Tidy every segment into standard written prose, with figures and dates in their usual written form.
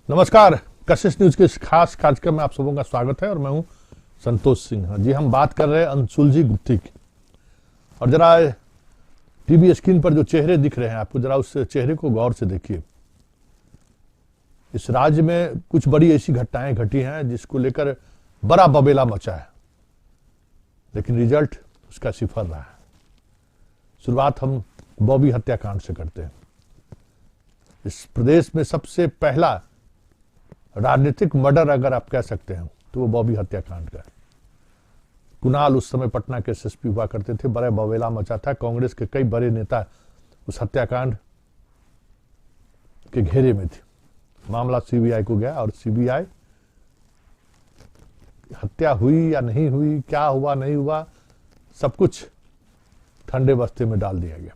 नमस्कार। कशिश न्यूज के इस खास कार्यक्रम में आप सबों का स्वागत है और मैं हूं संतोष सिंह। जी, हम बात कर रहे हैं अनसुलझी गुत्थी की। और जरा टीवी स्क्रीन पर जो चेहरे दिख रहे हैं आपको, जरा उस चेहरे को गौर से देखिए। इस राज्य में कुछ बड़ी ऐसी घटनाएं घटी हैं जिसको लेकर बड़ा बबेला मचा है, लेकिन रिजल्ट उसका सिफर रहा है। शुरुआत हम बॉबी हत्याकांड से करते हैं। इस प्रदेश में सबसे पहला राजनीतिक मर्डर अगर आप कह सकते हैं तो वो बॉबी हत्याकांड का है। कुणाल उस समय पटना के एसएसपी हुआ करते थे। बड़ा बवेला मचा था। कांग्रेस के कई बड़े नेता उस हत्याकांड के घेरे में थे। मामला सीबीआई को गया और सीबीआई हत्या हुई या नहीं हुई, क्या हुआ नहीं हुआ, सब कुछ ठंडे बस्ते में डाल दिया गया।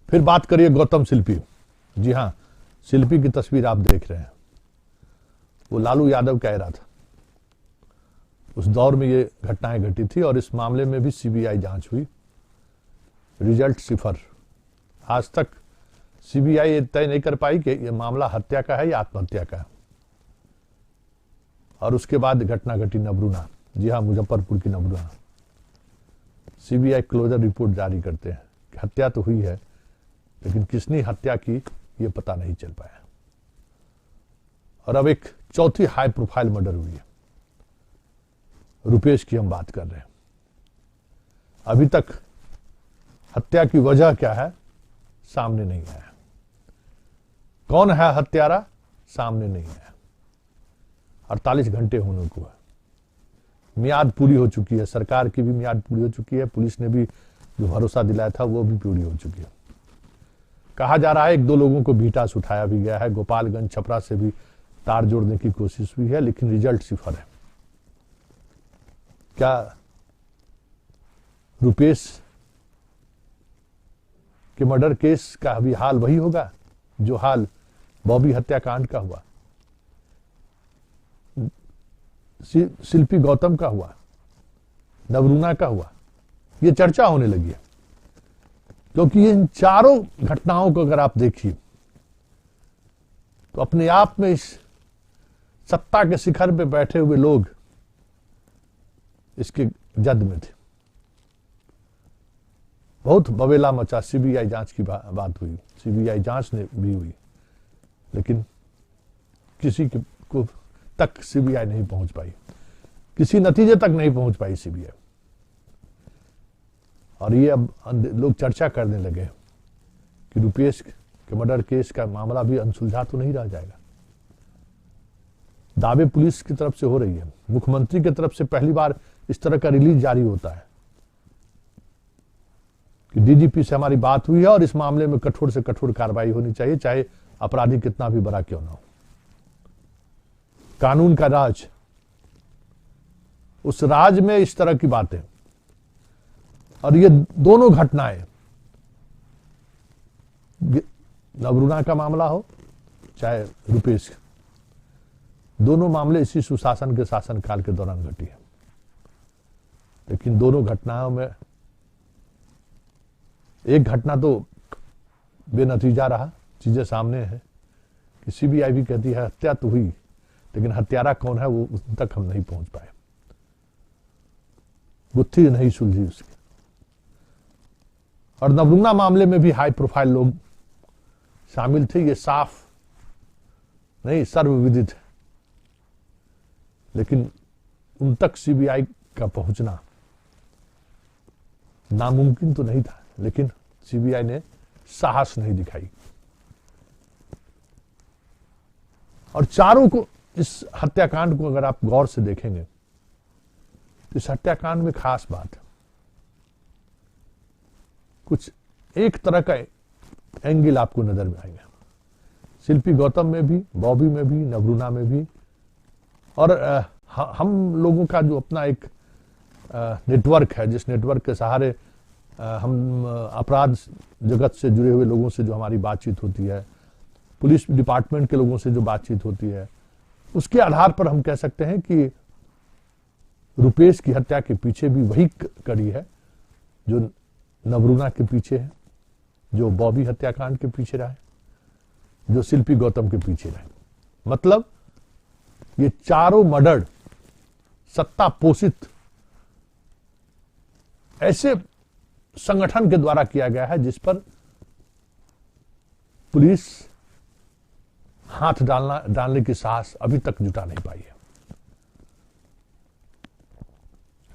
फिर बात करिए गौतम शिल्पी। जी हां, शिल्पी की तस्वीर आप देख रहे हैं। वो लालू यादव का एरा था। उस दौर में ये घटनाएं घटी थी और इस मामले में भी सीबीआई जांच हुई। रिजल्ट सिफर। आज तक सीबीआई ये तय नहीं कर पाई कि ये मामला हत्या का है या आत्महत्या का है। और उसके बाद घटना घटी नबरुना। जी हाँ, मुजफ्फरपुर की नबरुना। सीबीआई क्लोजर रिपोर्ट जारी करते हैं कि हत्या तो हुई है, लेकिन किसने हत्या की ये पता नहीं चल पाया। और अब एक चौथी हाई प्रोफाइल मर्डर हुई है। रुपेश की हम बात कर रहे हैं। अभी तक हत्या की वजह क्या है सामने नहीं आया। कौन है हत्यारा सामने नहीं आया। 48 घंटे होने को है। मियाद पूरी हो चुकी है। सरकार की भी मियाद पूरी हो चुकी है। पुलिस ने भी जो भरोसा दिलाया था वो भी पूरी हो चुकी है। कहा जा रहा है एक दो लोगों को बीटा से उठाया भी गया है। गोपालगंज छपरा से भी तार जोड़ने की कोशिश हुई है, लेकिन रिजल्ट सिफर है। क्या रुपेश के मर्डर केस का अभी हाल वही होगा जो हाल बॉबी हत्याकांड का हुआ, शिल्पी गौतम का हुआ, नवरूना का हुआ? ये चर्चा होने लगी है, क्योंकि इन चारों घटनाओं को अगर आप देखिए तो अपने आप में इस सत्ता के शिखर पे बैठे हुए लोग इसके जद में थे। बहुत बवेला मचा। सीबीआई जांच की बात हुई, सीबीआई जांच ने भी हुई, लेकिन किसी को तक सीबीआई नहीं पहुंच पाई, किसी नतीजे तक नहीं पहुंच पाई सीबीआई। और ये अब लोग चर्चा करने लगे कि रुपेश के मर्डर केस का मामला भी अनसुलझा तो नहीं रह जाएगा। दावे पुलिस की तरफ से हो रही है। मुख्यमंत्री की तरफ से पहली बार इस तरह का रिलीज जारी होता है कि डीजीपी से हमारी बात हुई है और इस मामले में कठोर से कठोर कार्रवाई होनी चाहिए, चाहे अपराधी कितना भी बड़ा क्यों ना हो। कानून का राज, उस राज में इस तरह की बातें। और ये दोनों घटनाएं, नवरूना का मामला हो चाहे रुपेश, दोनों मामले इसी सुशासन के शासनकाल के दौरान घटी है। लेकिन दोनों घटनाओं में एक घटना तो बेनतीजा रहा। चीजें सामने है कि सीबीआई भी कहती है हत्या तो हुई, लेकिन हत्यारा कौन है वो उस तक हम नहीं पहुंच पाए। गुत्थी नहीं सुलझी उसकी। और नवरूना मामले में भी हाई प्रोफाइल लोग शामिल थे। ये साफ नहीं सर्वविदित है, लेकिन उन तक सीबीआई का पहुंचना नामुमकिन तो नहीं था, लेकिन सीबीआई ने साहस नहीं दिखाई। और चारों को, इस हत्याकांड को अगर आप गौर से देखेंगे तो इस हत्याकांड में खास बात है। कुछ एक तरह का एंगल आपको नजर में आएगा। शिल्पी गौतम में भी, बॉबी में भी, नवरूना में भी। और हम लोगों का जो अपना एक नेटवर्क है, जिस नेटवर्क के सहारे हम अपराध जगत से जुड़े हुए लोगों से जो हमारी बातचीत होती है, पुलिस डिपार्टमेंट के लोगों से जो बातचीत होती है, उसके आधार पर हम कह सकते हैं कि रुपेश की हत्या के पीछे भी वही कड़ी है जो नवरूना के पीछे है, जो बॉबी हत्याकांड के पीछे रहा है। जो शिल्पी गौतम के पीछे रहे। मतलब ये चारों मर्डर सत्ता पोषित ऐसे संगठन के द्वारा किया गया है जिस पर पुलिस हाथ डालने की साहस अभी तक जुटा नहीं पाई है।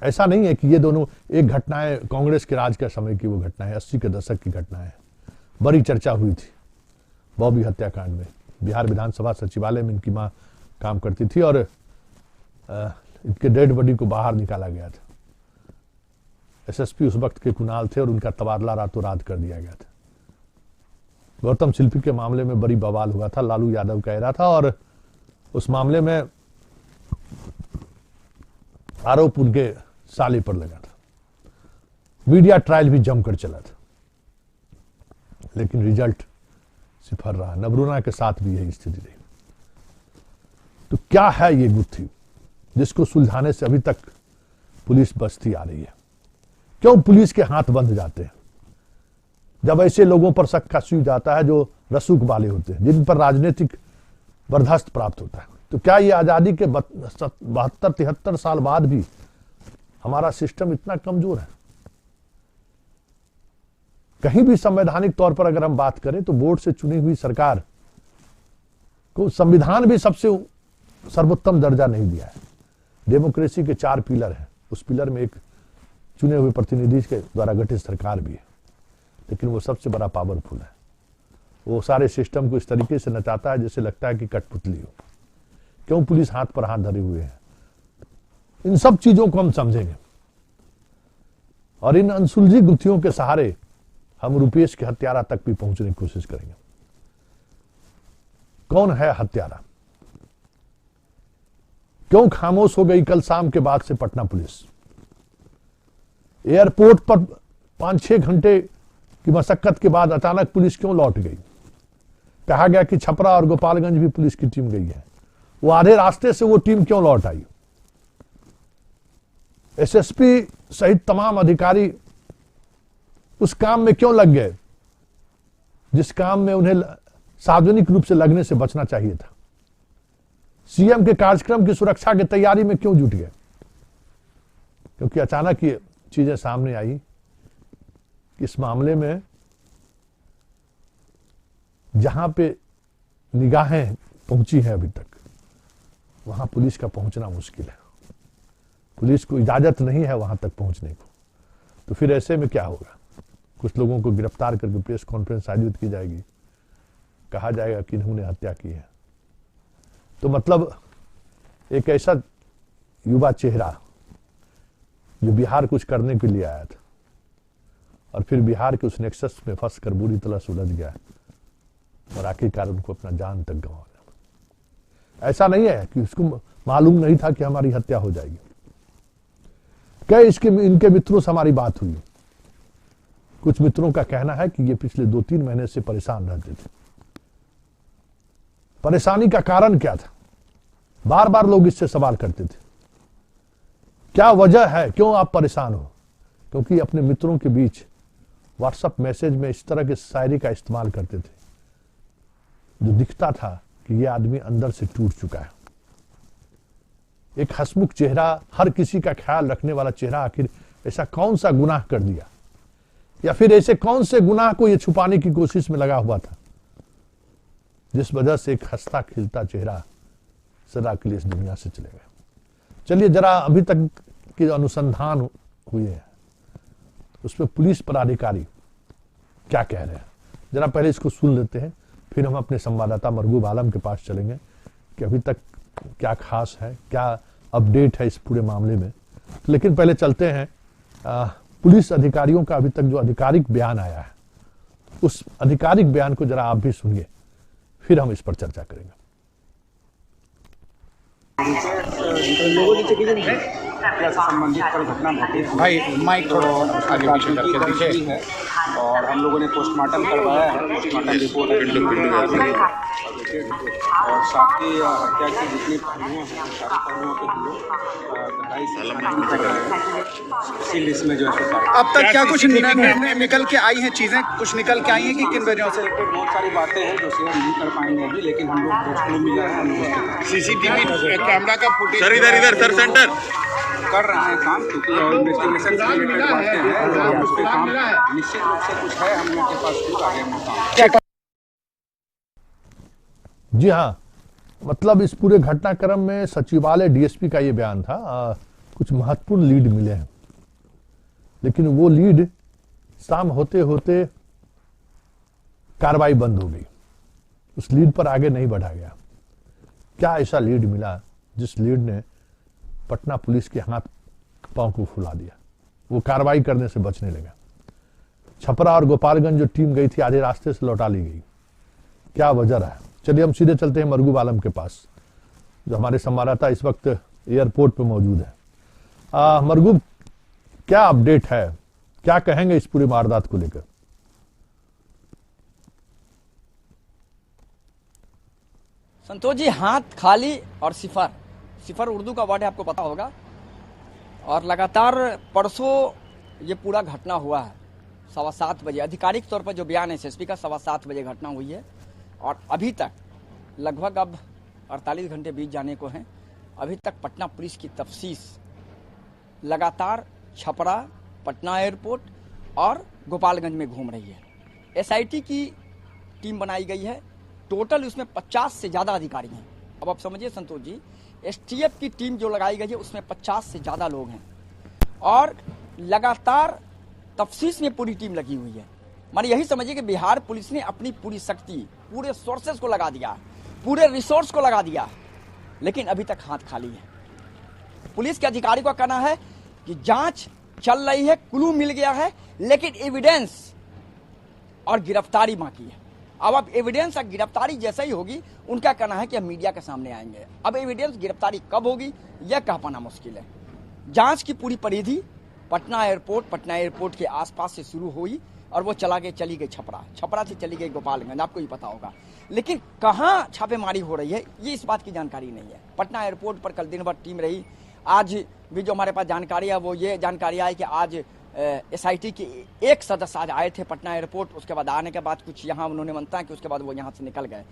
ऐसा नहीं है कि ये दोनों एक घटनाएं कांग्रेस के राज के समय की वो घटनाएं 80 के दशक की घटनाएं। बड़ी चर्चा हुई थी बॉबी हत्याकांड में। बिहार विधानसभा सचिवालय में इनकी मां काम करती थी और इनके डेड बॉडी को बाहर निकाला गया था। एसएसपी उस वक्त के कुणाल थे और उनका तबादला रातों रात कर दिया गया था। गौतम शिल्पी के मामले में बड़ी बवाल हुआ था, लालू यादव का एरा था और उस मामले में आरोप उनके साले पर लगा था। मीडिया ट्रायल भी जमकर चला था, लेकिन रिजल्ट सिफर रहा। नबरूना के साथ भी यही स्थिति रही। तो क्या है ये गुत्थी जिसको सुलझाने से अभी तक पुलिस बचती आ रही है? क्यों पुलिस के हाथ बंध जाते हैं जब ऐसे लोगों पर शक का सूझ जाता है जो रसूख वाले होते हैं, जिन पर राजनीतिक बर्दाश्त प्राप्त होता है? तो क्या ये आजादी के 72-73 साल बाद भी हमारा सिस्टम इतना कमजोर है? कहीं भी संवैधानिक तौर पर अगर हम बात करें तो वोट से चुनी हुई सरकार को संविधान भी सबसे सर्वोत्तम दर्जा नहीं दिया है। डेमोक्रेसी के 4 पिलर हैं, उस पिलर में एक चुने हुए प्रतिनिधि के द्वारा गठित सरकार भी है, लेकिन वो सबसे बड़ा पावरफुल है। वो सारे सिस्टम को इस तरीके से नचाता है जैसे लगता है कि कठपुतली हो। क्यों पुलिस हाथ पर हाथ धरे हुए हैं? इन सब चीजों को हम समझेंगे और इन अनसुलझी गुत्थियों के सहारे हम रुपेश के हत्यारा तक भी पहुंचने की कोशिश करेंगे। कौन है हत्यारा? क्यों खामोश हो गई कल शाम के बाद से पटना पुलिस? एयरपोर्ट पर 5-6 घंटे की मशक्कत के बाद अचानक पुलिस क्यों लौट गई? कहा गया कि छपरा और गोपालगंज भी पुलिस की टीम गई है। वो आधे रास्ते से वो टीम क्यों लौट आई? एसएसपी सहित तमाम अधिकारी उस काम में क्यों लग गए जिस काम में उन्हें सार्वजनिक रूप से लगने से बचना चाहिए था? सीएम के कार्यक्रम की सुरक्षा की तैयारी में क्यों जुट गए? क्योंकि अचानक ये चीजें सामने आई कि इस मामले में जहां पे निगाहें पहुंची हैं अभी तक, वहां पुलिस का पहुंचना मुश्किल है। पुलिस को इजाजत नहीं है वहां तक पहुंचने को। तो फिर ऐसे में क्या होगा? कुछ लोगों को गिरफ्तार करके प्रेस कॉन्फ्रेंस आयोजित की जाएगी, कहा जाएगा कि इन्होंने हत्या की है। तो मतलब एक ऐसा युवा चेहरा जो बिहार कुछ करने के लिए आया था और फिर बिहार के उस नेक्सस में फंस कर बुरी तरह से उलझ गया और आखिरकार उनको अपना जान तक गंवाना। ऐसा नहीं है कि उसको मालूम नहीं था कि हमारी हत्या हो जाएगी। क्या इनके मित्रों से हमारी बात हुई? कुछ मित्रों का कहना है कि ये पिछले 2-3 महीने से परेशान रहते थे। परेशानी का कारण क्या था? बार बार लोग इससे सवाल करते थे, क्या वजह है, क्यों आप परेशान हो? क्योंकि अपने मित्रों के बीच व्हाट्सएप मैसेज में इस तरह के शायरी का इस्तेमाल करते थे जो दिखता था कि यह आदमी अंदर से टूट चुका है। एक हंसमुख चेहरा, हर किसी का ख्याल रखने वाला चेहरा आखिर ऐसा कौन सा गुनाह कर दिया, या फिर ऐसे कौन से गुनाह को यह छुपाने की कोशिश में लगा हुआ था जिस वजह से एक हंसता खिलता चेहरा सदा के लिए इस दुनिया से चले गए? चलिए जरा अभी तक के अनुसंधान हुए हैं उसमें पुलिस पदाधिकारी क्या कह रहे हैं, जरा पहले इसको सुन लेते हैं, फिर हम अपने संवाददाता मरगूब आलम के पास चलेंगे कि अभी तक क्या खास है, क्या अपडेट है इस पूरे मामले में। लेकिन पहले चलते हैं पुलिस अधिकारियों का अभी तक जो आधिकारिक बयान आया है, उस आधिकारिक बयान को जरा आप भी सुनिए, फिर हम इस पर चर्चा करेंगे। भाई माइक थोड़ा आगे पीछे करके दीजिए। और हम लोगों ने पोस्टमार्टम करवाया है। पोस्टमार्टम रिपोर्ट और साथ ही हत्या की जितनी पहलुओं हैं सारी पहलुओं पे हम लोग गहराई से छानबीन कर रहे हैं। इसी लिस्ट में जो है अब तक क्या कुछ निकल के आई हैं, चीजें कुछ निकल के आई हैं कि किन वजहों से? बहुत सारी बातें हैं जो शेयर नहीं कर पाएंगे अभी, लेकिन हम लोग जो क्लू मिला है हम लोग सीसीटीवी कैमरा का फुटेज सर इधर सर सेंटर कर रहे हैं काम, क्योंकि इन्वेस्टिगेशन से रिलेटेड बातें हैं और उस पर काम निश्चित रूप से कुछ है हम लोग के पास खुद आगे काम। जी हाँ, मतलब इस पूरे घटनाक्रम में सचिवालय डीएसपी का ये बयान था। कुछ महत्वपूर्ण लीड मिले हैं, लेकिन वो लीड शाम होते होते कार्रवाई बंद हो गई। उस लीड पर आगे नहीं बढ़ा गया। क्या ऐसा लीड मिला जिस लीड ने पटना पुलिस के हाथ पांव को फुला दिया? वो कार्रवाई करने से बचने लगा। छपरा और गोपालगंज जो टीम गई थी आधे रास्ते से लौटा ली गई। क्या वजह रहा? चलिए हम सीधे चलते हैं मरगूब आलम के पास, जो हमारे संवाददाता इस वक्त एयरपोर्ट पे मौजूद है। मरगूब, क्या अपडेट है, क्या कहेंगे इस पूरी वारदात को लेकर? संतोष जी, हाथ खाली और सिफर उर्दू का वर्ड है, आपको पता होगा। और लगातार परसों ये पूरा घटना हुआ है 7:15 बजे, आधिकारिक तौर पर जो बयान है एसएसपी का 7:15 बजे घटना हुई है। और अभी तक लगभग अब 48 घंटे बीत जाने को हैं। अभी तक पटना पुलिस की तफ्तीश लगातार छपरा, पटना एयरपोर्ट और गोपालगंज में घूम रही है। एसआईटी की टीम बनाई गई है। टोटल उसमें 50 से ज़्यादा अधिकारी हैं। अब आप समझिए संतोष जी, एसटीएफ की टीम जो लगाई गई है उसमें 50 से ज़्यादा लोग हैं और लगातार तफ्तीश में पूरी टीम लगी हुई है। माने यही समझिए कि बिहार पुलिस ने अपनी पूरी शक्ति, पूरे सोर्सेस को लगा दिया, पूरे रिसोर्स को लगा दिया, लेकिन अभी तक हाथ खाली है। पुलिस के अधिकारी का कहना है कि जांच चल रही है, क्लू मिल गया है, लेकिन एविडेंस और गिरफ्तारी बाकी है। अब एविडेंस और गिरफ्तारी जैसे ही होगी, उनका कहना है कि हम मीडिया के सामने आएंगे। अब एविडेंस गिरफ्तारी कब होगी यह कह पाना मुश्किल है। जांच की पूरी परिधि पटना एयरपोर्ट के आसपास से शुरू हुई और वो चली गई छपरा से चली गई गोपालगंज, आपको ही पता होगा। लेकिन कहाँ छापेमारी हो रही है ये इस बात की जानकारी नहीं है। पटना एयरपोर्ट पर कल दिन भर टीम रही। आज भी जो हमारे पास जानकारी है वो ये जानकारी आई कि आज एसआईटी के एक सदस्य आज आए थे पटना एयरपोर्ट। उसके बाद आने के बाद कुछ यहाँ उन्होंने मानता है कि उसके बाद वो यहाँ से निकल गए,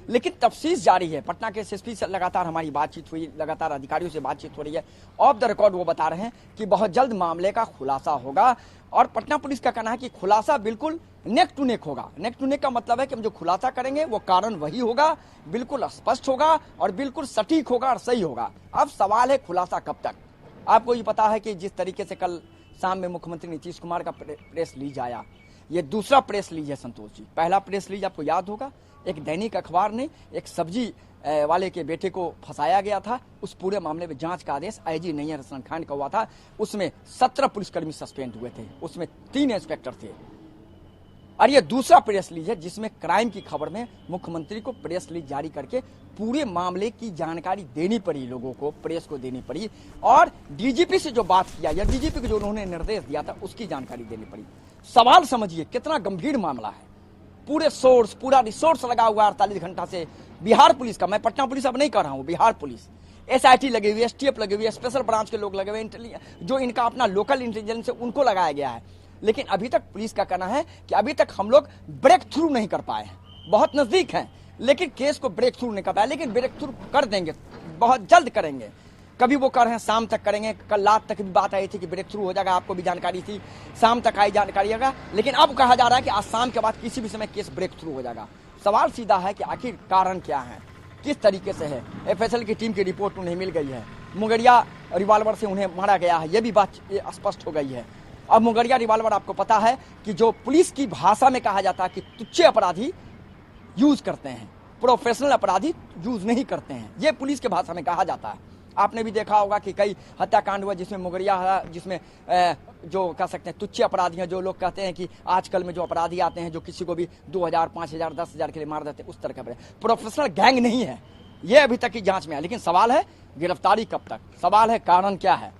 लेकिन तफ्तीश जारी है। पटना के एसएसपी से लगातार हमारी बातचीत हुई, लगातार अधिकारियों से बातचीत हो रही है। ऑफ द रिकॉर्ड वो बता रहे हैं कि बहुत जल्द मामले का खुलासा होगा और पटना पुलिस का कहना है कि खुलासा बिल्कुल नेक टू नेक होगा। नेक टू नेक का मतलब है कि हम जो खुलासा करेंगे वो कारण वही होगा, बिल्कुल स्पष्ट होगा और बिल्कुल सटीक होगा और सही होगा। अब सवाल है खुलासा कब तक। आपको ये पता है कि जिस तरीके से कल शाम में मुख्यमंत्री नीतीश कुमार का प्रेस लीज आया, ये दूसरा प्रेस लीज है संतोष जी। पहला प्रेस लीज आपको याद होगा, एक दैनिक अखबार ने एक सब्जी वाले के बेटे को फंसाया गया था। उस पूरे मामले में जांच का आदेश आईजी नैयर हसन खान का हुआ था। उसमें 17 पुलिसकर्मी सस्पेंड हुए थे, उसमें 3 इंस्पेक्टर थे। और ये दूसरा प्रेस लीज है जिसमें क्राइम की खबर में मुख्यमंत्री को प्रेस लीज जारी करके पूरे मामले की जानकारी देनी पड़ी, लोगों को, प्रेस को देनी पड़ी और डीजीपी से जो बात किया या डीजीपी को जो उन्होंने निर्देश दिया था उसकी जानकारी देनी पड़ी। सवाल समझिए कितना गंभीर मामला है। पूरे सोर्स, पूरा रिसोर्स लगा हुआ 48 घंटा से बिहार पुलिस का। मैं पटना पुलिस अब नहीं कर रहा हूँ, बिहार पुलिस, एसआईटी लगी हुई है, एसटीएफ लगी हुई है, स्पेशल ब्रांच के लोग लगे हुए हैं, जो इनका अपना लोकल इंटेलिजेंस है उनको लगाया गया है। लेकिन अभी तक पुलिस का कहना है कि अभी तक हम लोग ब्रेक थ्रू नहीं कर पाए हैं। बहुत नजदीक हैं लेकिन केस को ब्रेक थ्रू नहीं कर पाए, लेकिन ब्रेक थ्रू कर देंगे, बहुत जल्द करेंगे। कभी वो कर रहे हैं शाम तक करेंगे, कल रात तक भी बात आई थी कि ब्रेक थ्रू हो जाएगा, आपको भी जानकारी थी, शाम तक आई जानकारी आएगा। लेकिन अब कहा जा रहा है कि आज शाम के बाद किसी भी समय केस ब्रेक थ्रू हो जाएगा। सवाल सीधा है कि आखिर कारण क्या है, किस तरीके से है। एफएसएल की टीम की रिपोर्ट उन्हें मिल गई है, मुंगरिया रिवाल्वर से उन्हें मारा गया है, यह भी बात स्पष्ट हो गई है। अब मुंगरिया रिवाल्वर आपको पता है कि जो पुलिस की भाषा में कहा जाता है कि तुच्छ अपराधी यूज करते हैं, प्रोफेशनल अपराधी यूज नहीं करते हैं, ये पुलिस के भाषा में कहा जाता है। आपने भी देखा होगा कि कई हत्याकांड हुआ जिसमें मुंगरिया, जिसमें जो कह सकते हैं तुच्छ अपराधी हैं, जो लोग कहते हैं कि आजकल में जो अपराधी आते हैं जो किसी को भी 2000, 5000, 10,000 के लिए मार देते हैं, उस तरह का प्रोफेशनल गैंग नहीं है। ये अभी तक की जांच में है। लेकिन सवाल है गिरफ्तारी कब तक, सवाल है कारण क्या है,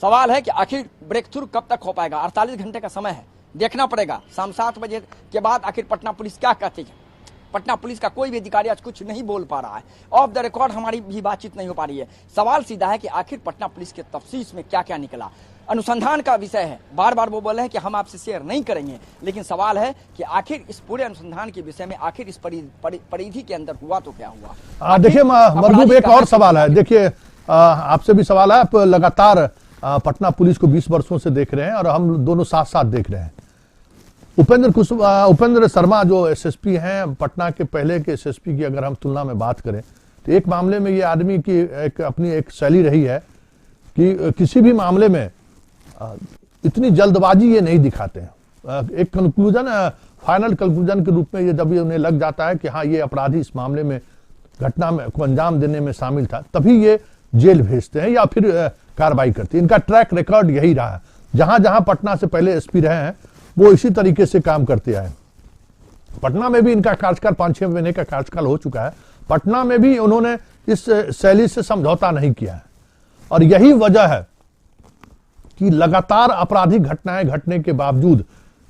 सवाल है कि आखिर ब्रेक थ्रू कब तक हो पाएगा। 48 घंटे का समय है, देखना पड़ेगा शाम 7 बजे के बाद आखिर पटना पुलिस क्या कहती है। पटना पुलिस का कोई भी अधिकारी आज कुछ नहीं बोल पा रहा है, ऑफ द रिकॉर्ड हमारी भी बातचीत नहीं हो पा रही है। सवाल सीधा है कि आखिर पटना पुलिस के तफ्तीश में क्या क्या निकला। अनुसंधान का विषय है, बार बार वो बोले हैं कि हम आपसे शेयर नहीं करेंगे, लेकिन सवाल है कि आखिर इस पूरे अनुसंधान के विषय में आखिर इस परिधि के अंदर हुआ तो क्या हुआ। देखिए मरगूब, एक और सवाल है। देखिए आपसे भी सवाल है। आप लगातार पटना पुलिस को 20 वर्षों से देख रहे हैं और हम दोनों साथ साथ देख रहे हैं। उपेंद्र शर्मा जो एसएसपी हैं पटना के, पहले के एसएसपी की अगर हम तुलना में बात करें तो एक मामले में ये आदमी की अपनी एक शैली रही है कि किसी भी मामले में इतनी जल्दबाजी ये नहीं दिखाते हैं। एक कंक्लूजन, फाइनल कंक्लूजन के रूप में ये जब उन्हें लग जाता है कि हाँ ये अपराधी इस मामले में, घटना में को अंजाम देने में शामिल था, तभी ये जेल भेजते हैं या फिर कार्रवाई करते हैं। इनका ट्रैक रिकॉर्ड यही रहा है। जहां जहां पटना से पहले एसपी रहे हैं वो इसी तरीके से काम करते आए। पटना में भी इनका कार्यकाल 5-6 महीने का कार्यकाल हो चुका है। पटना में भी उन्होंने इस शैली से समझौता नहीं किया है और यही वजह है कि लगातार आपराधिक घटनाएं घटने के बावजूद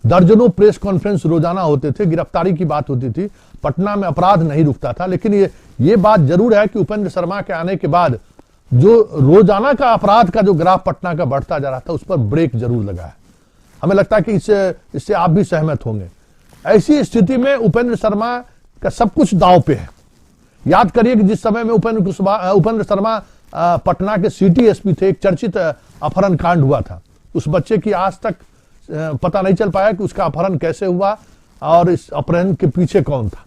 दर्जनों प्रेस कॉन्फ्रेंस रोजाना होते थे, गिरफ्तारी की बात होती थी, पटना में अपराध नहीं रुकता था। लेकिन ये बात जरूर है कि उपेंद्र शर्मा के आने के बाद जो रोजाना का अपराध का जो ग्राफ पटना का बढ़ता जा रहा था उस पर ब्रेक जरूर लगा है। हमें लगता है कि इससे आप भी सहमत होंगे। ऐसी स्थिति में उपेंद्र शर्मा का सब कुछ दांव पे है। याद करिए कि जिस समय में उपेंद्र शर्मा पटना के सिटी एसपी थे, एक चर्चित अपहरण कांड हुआ था। उस बच्चे की आज तक पता नहीं चल पाया कि उसका अपहरण कैसे हुआ और इस अपहरण के पीछे कौन था।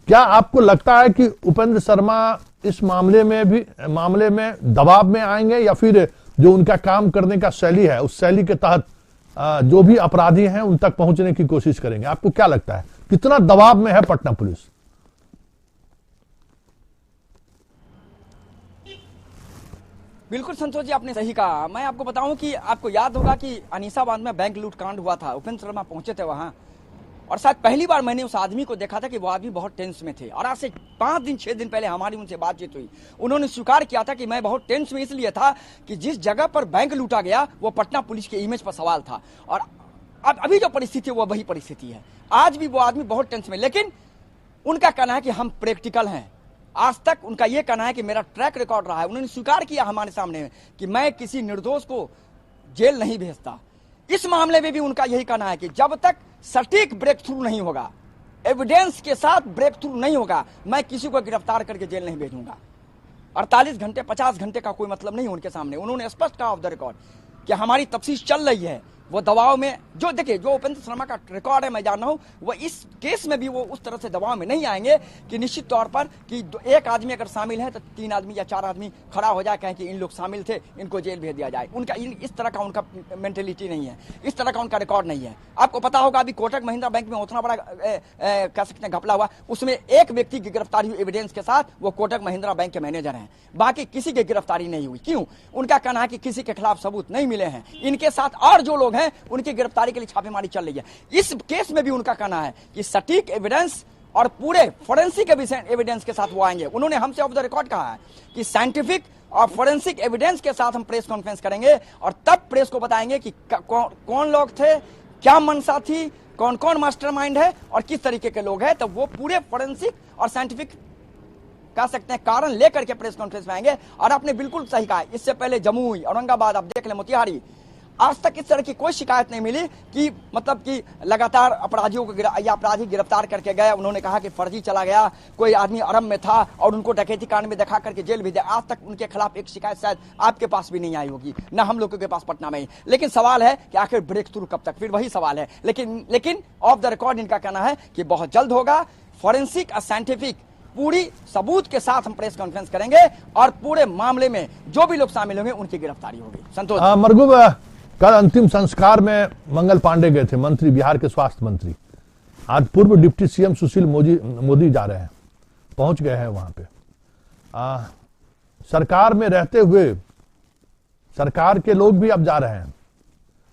क्या आपको लगता है कि उपेंद्र शर्मा इस मामले में दबाव में आएंगे या फिर जो उनका काम करने का शैली है उस शैली के तहत जो भी अपराधी हैं उन तक पहुंचने की कोशिश करेंगे? आपको क्या लगता है कितना दबाव में है पटना पुलिस? बिल्कुल संतोष जी, आपने सही कहा। मैं आपको बताऊं कि आपको याद होगा कि अनीसाबाद में बैंक लूट कांड हुआ था। उपेंद्र शर्मा पहुंचे थे वहां और शायद पहली बार मैंने उस आदमी को देखा था कि वो आदमी बहुत टेंस में थे। और आज से 5-6 दिन पहले हमारी उनसे बातचीत हुई। उन्होंने स्वीकार किया था कि मैं बहुत टेंस में इसलिए था कि जिस जगह पर बैंक लूटा गया वो पटना पुलिस के इमेज पर सवाल था। और अब अभी जो परिस्थिति है वो वही परिस्थिति है। आज भी वो आदमी बहुत टेंस में, लेकिन उनका कहना है कि हम प्रैक्टिकल हैं। आज तक उनका यह कहना है कि मेरा ट्रैक रिकॉर्ड रहा है। उन्होंने स्वीकार किया हमारे सामने कि मैं किसी निर्दोष को जेल नहीं भेजता। इस मामले में भी उनका यही कहना है कि जब तक सटीक ब्रेक थ्रू नहीं होगा, एविडेंस के साथ ब्रेक थ्रू नहीं होगा, मैं किसी को गिरफ्तार करके जेल नहीं भेजूंगा। 48 घंटे 50 घंटे का कोई मतलब नहीं उनके सामने। उन्होंने स्पष्ट कहा ऑफ द रिकॉर्ड कि हमारी तफ्तीश चल रही है। वो दबाव में जो देखिए जो उपेंद्र शर्मा का रिकॉर्ड है मैं जान रहा हूं, वो इस केस में भी वो उस तरह से दबाव में नहीं आएंगे कि निश्चित तौर पर कि एक आदमी अगर शामिल है तो 3 आदमी या 4 आदमी खड़ा हो जाए, कहें कि इन लोग शामिल थे, इनको जेल भेज दिया जाए। उनका इस तरह का उनका मेंटेलिटी नहीं है, इस तरह का उनका रिकॉर्ड नहीं है। आपको पता होगा अभी कोटक महिंद्रा बैंक में उतना बड़ा कह सकते हैं घपला हुआ, उसमें एक व्यक्ति की गिरफ्तारी हुई एविडेंस के साथ, वो कोटक महिंद्रा बैंक के मैनेजर हैं। बाकी किसी की गिरफ्तारी नहीं हुई। क्यों? उनका कहना है कि किसी के खिलाफ सबूत नहीं मिले हैं। इनके साथ और जो लोग हैं उनकी गिरफ्तारी के लिए छापेमारी चल रही है। इस केस में भी उनका कहना है कि सटीक एविडेंस और पूरे फोरेंसिक एविडेंस के साथ वो आएंगे। उन्होंने हमसे ऑफ द रिकॉर्ड कहा है कि साइंटिफिक और फोरेंसिक एविडेंस के साथ हम प्रेस कॉन्फ्रेंस करेंगे और तब प्रेस को बताएंगे कि कौन लोग थे, क्या मंशा थी, कौन कौन मास्टरमाइंड है और किस तरीके के लोग हैं। तो वो पूरे फोरेंसिक और साइंटिफिक कह सकते हैं कारण लेकर के प्रेस कॉन्फ्रेंस में आएंगे। और आपने बिल्कुल सही कहा, इससे पहले जमुई, औरंगाबाद, आप देख ले मोतिहारी, आज तक इस तरह की कोई शिकायत नहीं मिली कि मतलब कि लगातार अपराधियों को या अपराधी गिरफ्तार करके गए। उन्होंने कहा कि फर्जी चला गया, कोई आदमी अरब में था और उनको डकैती कांड में दिखा करके जेल भेजा। आज तक उनके खिलाफ एक शिकायत शायद आपके पास भी नहीं आई होगी, ना हम लोगों के पास पटना में ही। लेकिन सवाल है कि आखिर ब्रेक थ्रू कब तक, फिर वही सवाल है। लेकिन ऑफ द रिकॉर्ड इनका कहना है कि बहुत जल्द होगा। फॉरेंसिक और साइंटिफिक पूरी सबूत के साथ हम प्रेस कॉन्फ्रेंस करेंगे और पूरे मामले में जो भी लोग शामिल होंगे उनकी गिरफ्तारी होगी। संतोष मरगूब, कल अंतिम संस्कार में मंगल पांडे गए थे, मंत्री, बिहार के स्वास्थ्य मंत्री। आज पूर्व डिप्टी सीएम सुशील मोदी जा रहे हैं, पहुंच गए हैं वहां पे। सरकार में रहते हुए सरकार के लोग भी अब जा रहे हैं।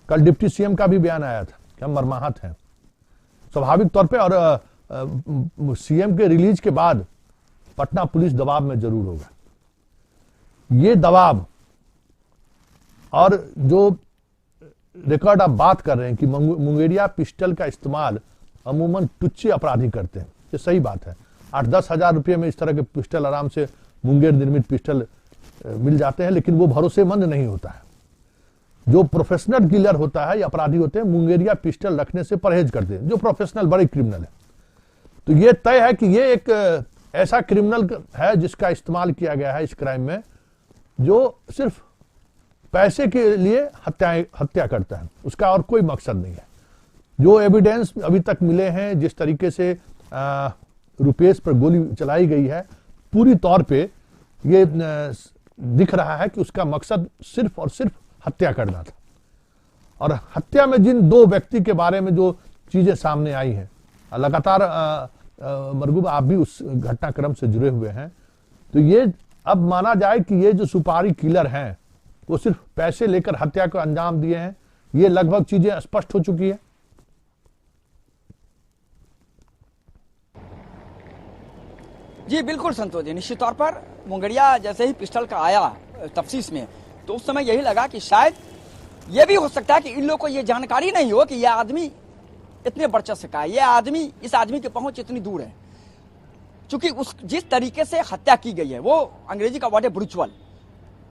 कल डिप्टी सीएम का भी बयान आया था कि हम मर्माहत हैं स्वाभाविक तौर पे। और सीएम के रिलीज के बाद पटना पुलिस दबाव में जरूर होगा। ये दबाव और जो रिकॉर्ड आप बात कर रहे हैं कि मुंगेरिया पिस्टल का इस्तेमाल अमूमन टुच्चे अपराधी करते हैं, ये सही बात है। 8-10 हजार रुपये में इस तरह के पिस्टल आराम से मुंगेर निर्मित पिस्टल मिल जाते हैं, लेकिन वो भरोसेमंद नहीं होता है। जो प्रोफेशनल किलर होता है या अपराधी होते हैं, मुंगेरिया पिस्टल रखने से परहेज करते हैं, जो प्रोफेशनल बड़े क्रिमिनल है। तो ये तय है कि ये एक ऐसा क्रिमिनल है जिसका इस्तेमाल किया गया है इस क्राइम में, जो सिर्फ पैसे के लिए हत्या करता है, उसका और कोई मकसद नहीं है। जो एविडेंस अभी तक मिले हैं, जिस तरीके से रुपेश पर गोली चलाई गई है, पूरी तौर पे ये दिख रहा है कि उसका मकसद सिर्फ और सिर्फ हत्या करना था। और हत्या में जिन 2 व्यक्ति के बारे में जो चीजें सामने आई हैं, लगातार मरगूब आप भी उस घटनाक्रम से जुड़े हुए हैं, तो ये अब माना जाए कि ये जो सुपारी किलर हैं वो सिर्फ पैसे लेकर हत्या को अंजाम दिए हैं, ये लगभग चीजें स्पष्ट हो चुकी है। जी बिल्कुल संतोष जी, निश्चित तौर पर मुंगेरिया जैसे ही पिस्टल का आया तफ्तीश में, तो उस समय यही लगा कि शायद ये भी हो सकता है कि इन लोगों को ये जानकारी नहीं हो कि यह आदमी इतने वर्चस्व का है, ये इस आदमी की पहुंच इतनी दूर है। चूंकि उस जिस तरीके से हत्या की गई है, वो अंग्रेजी का वर्ड है ब्रूचुअल,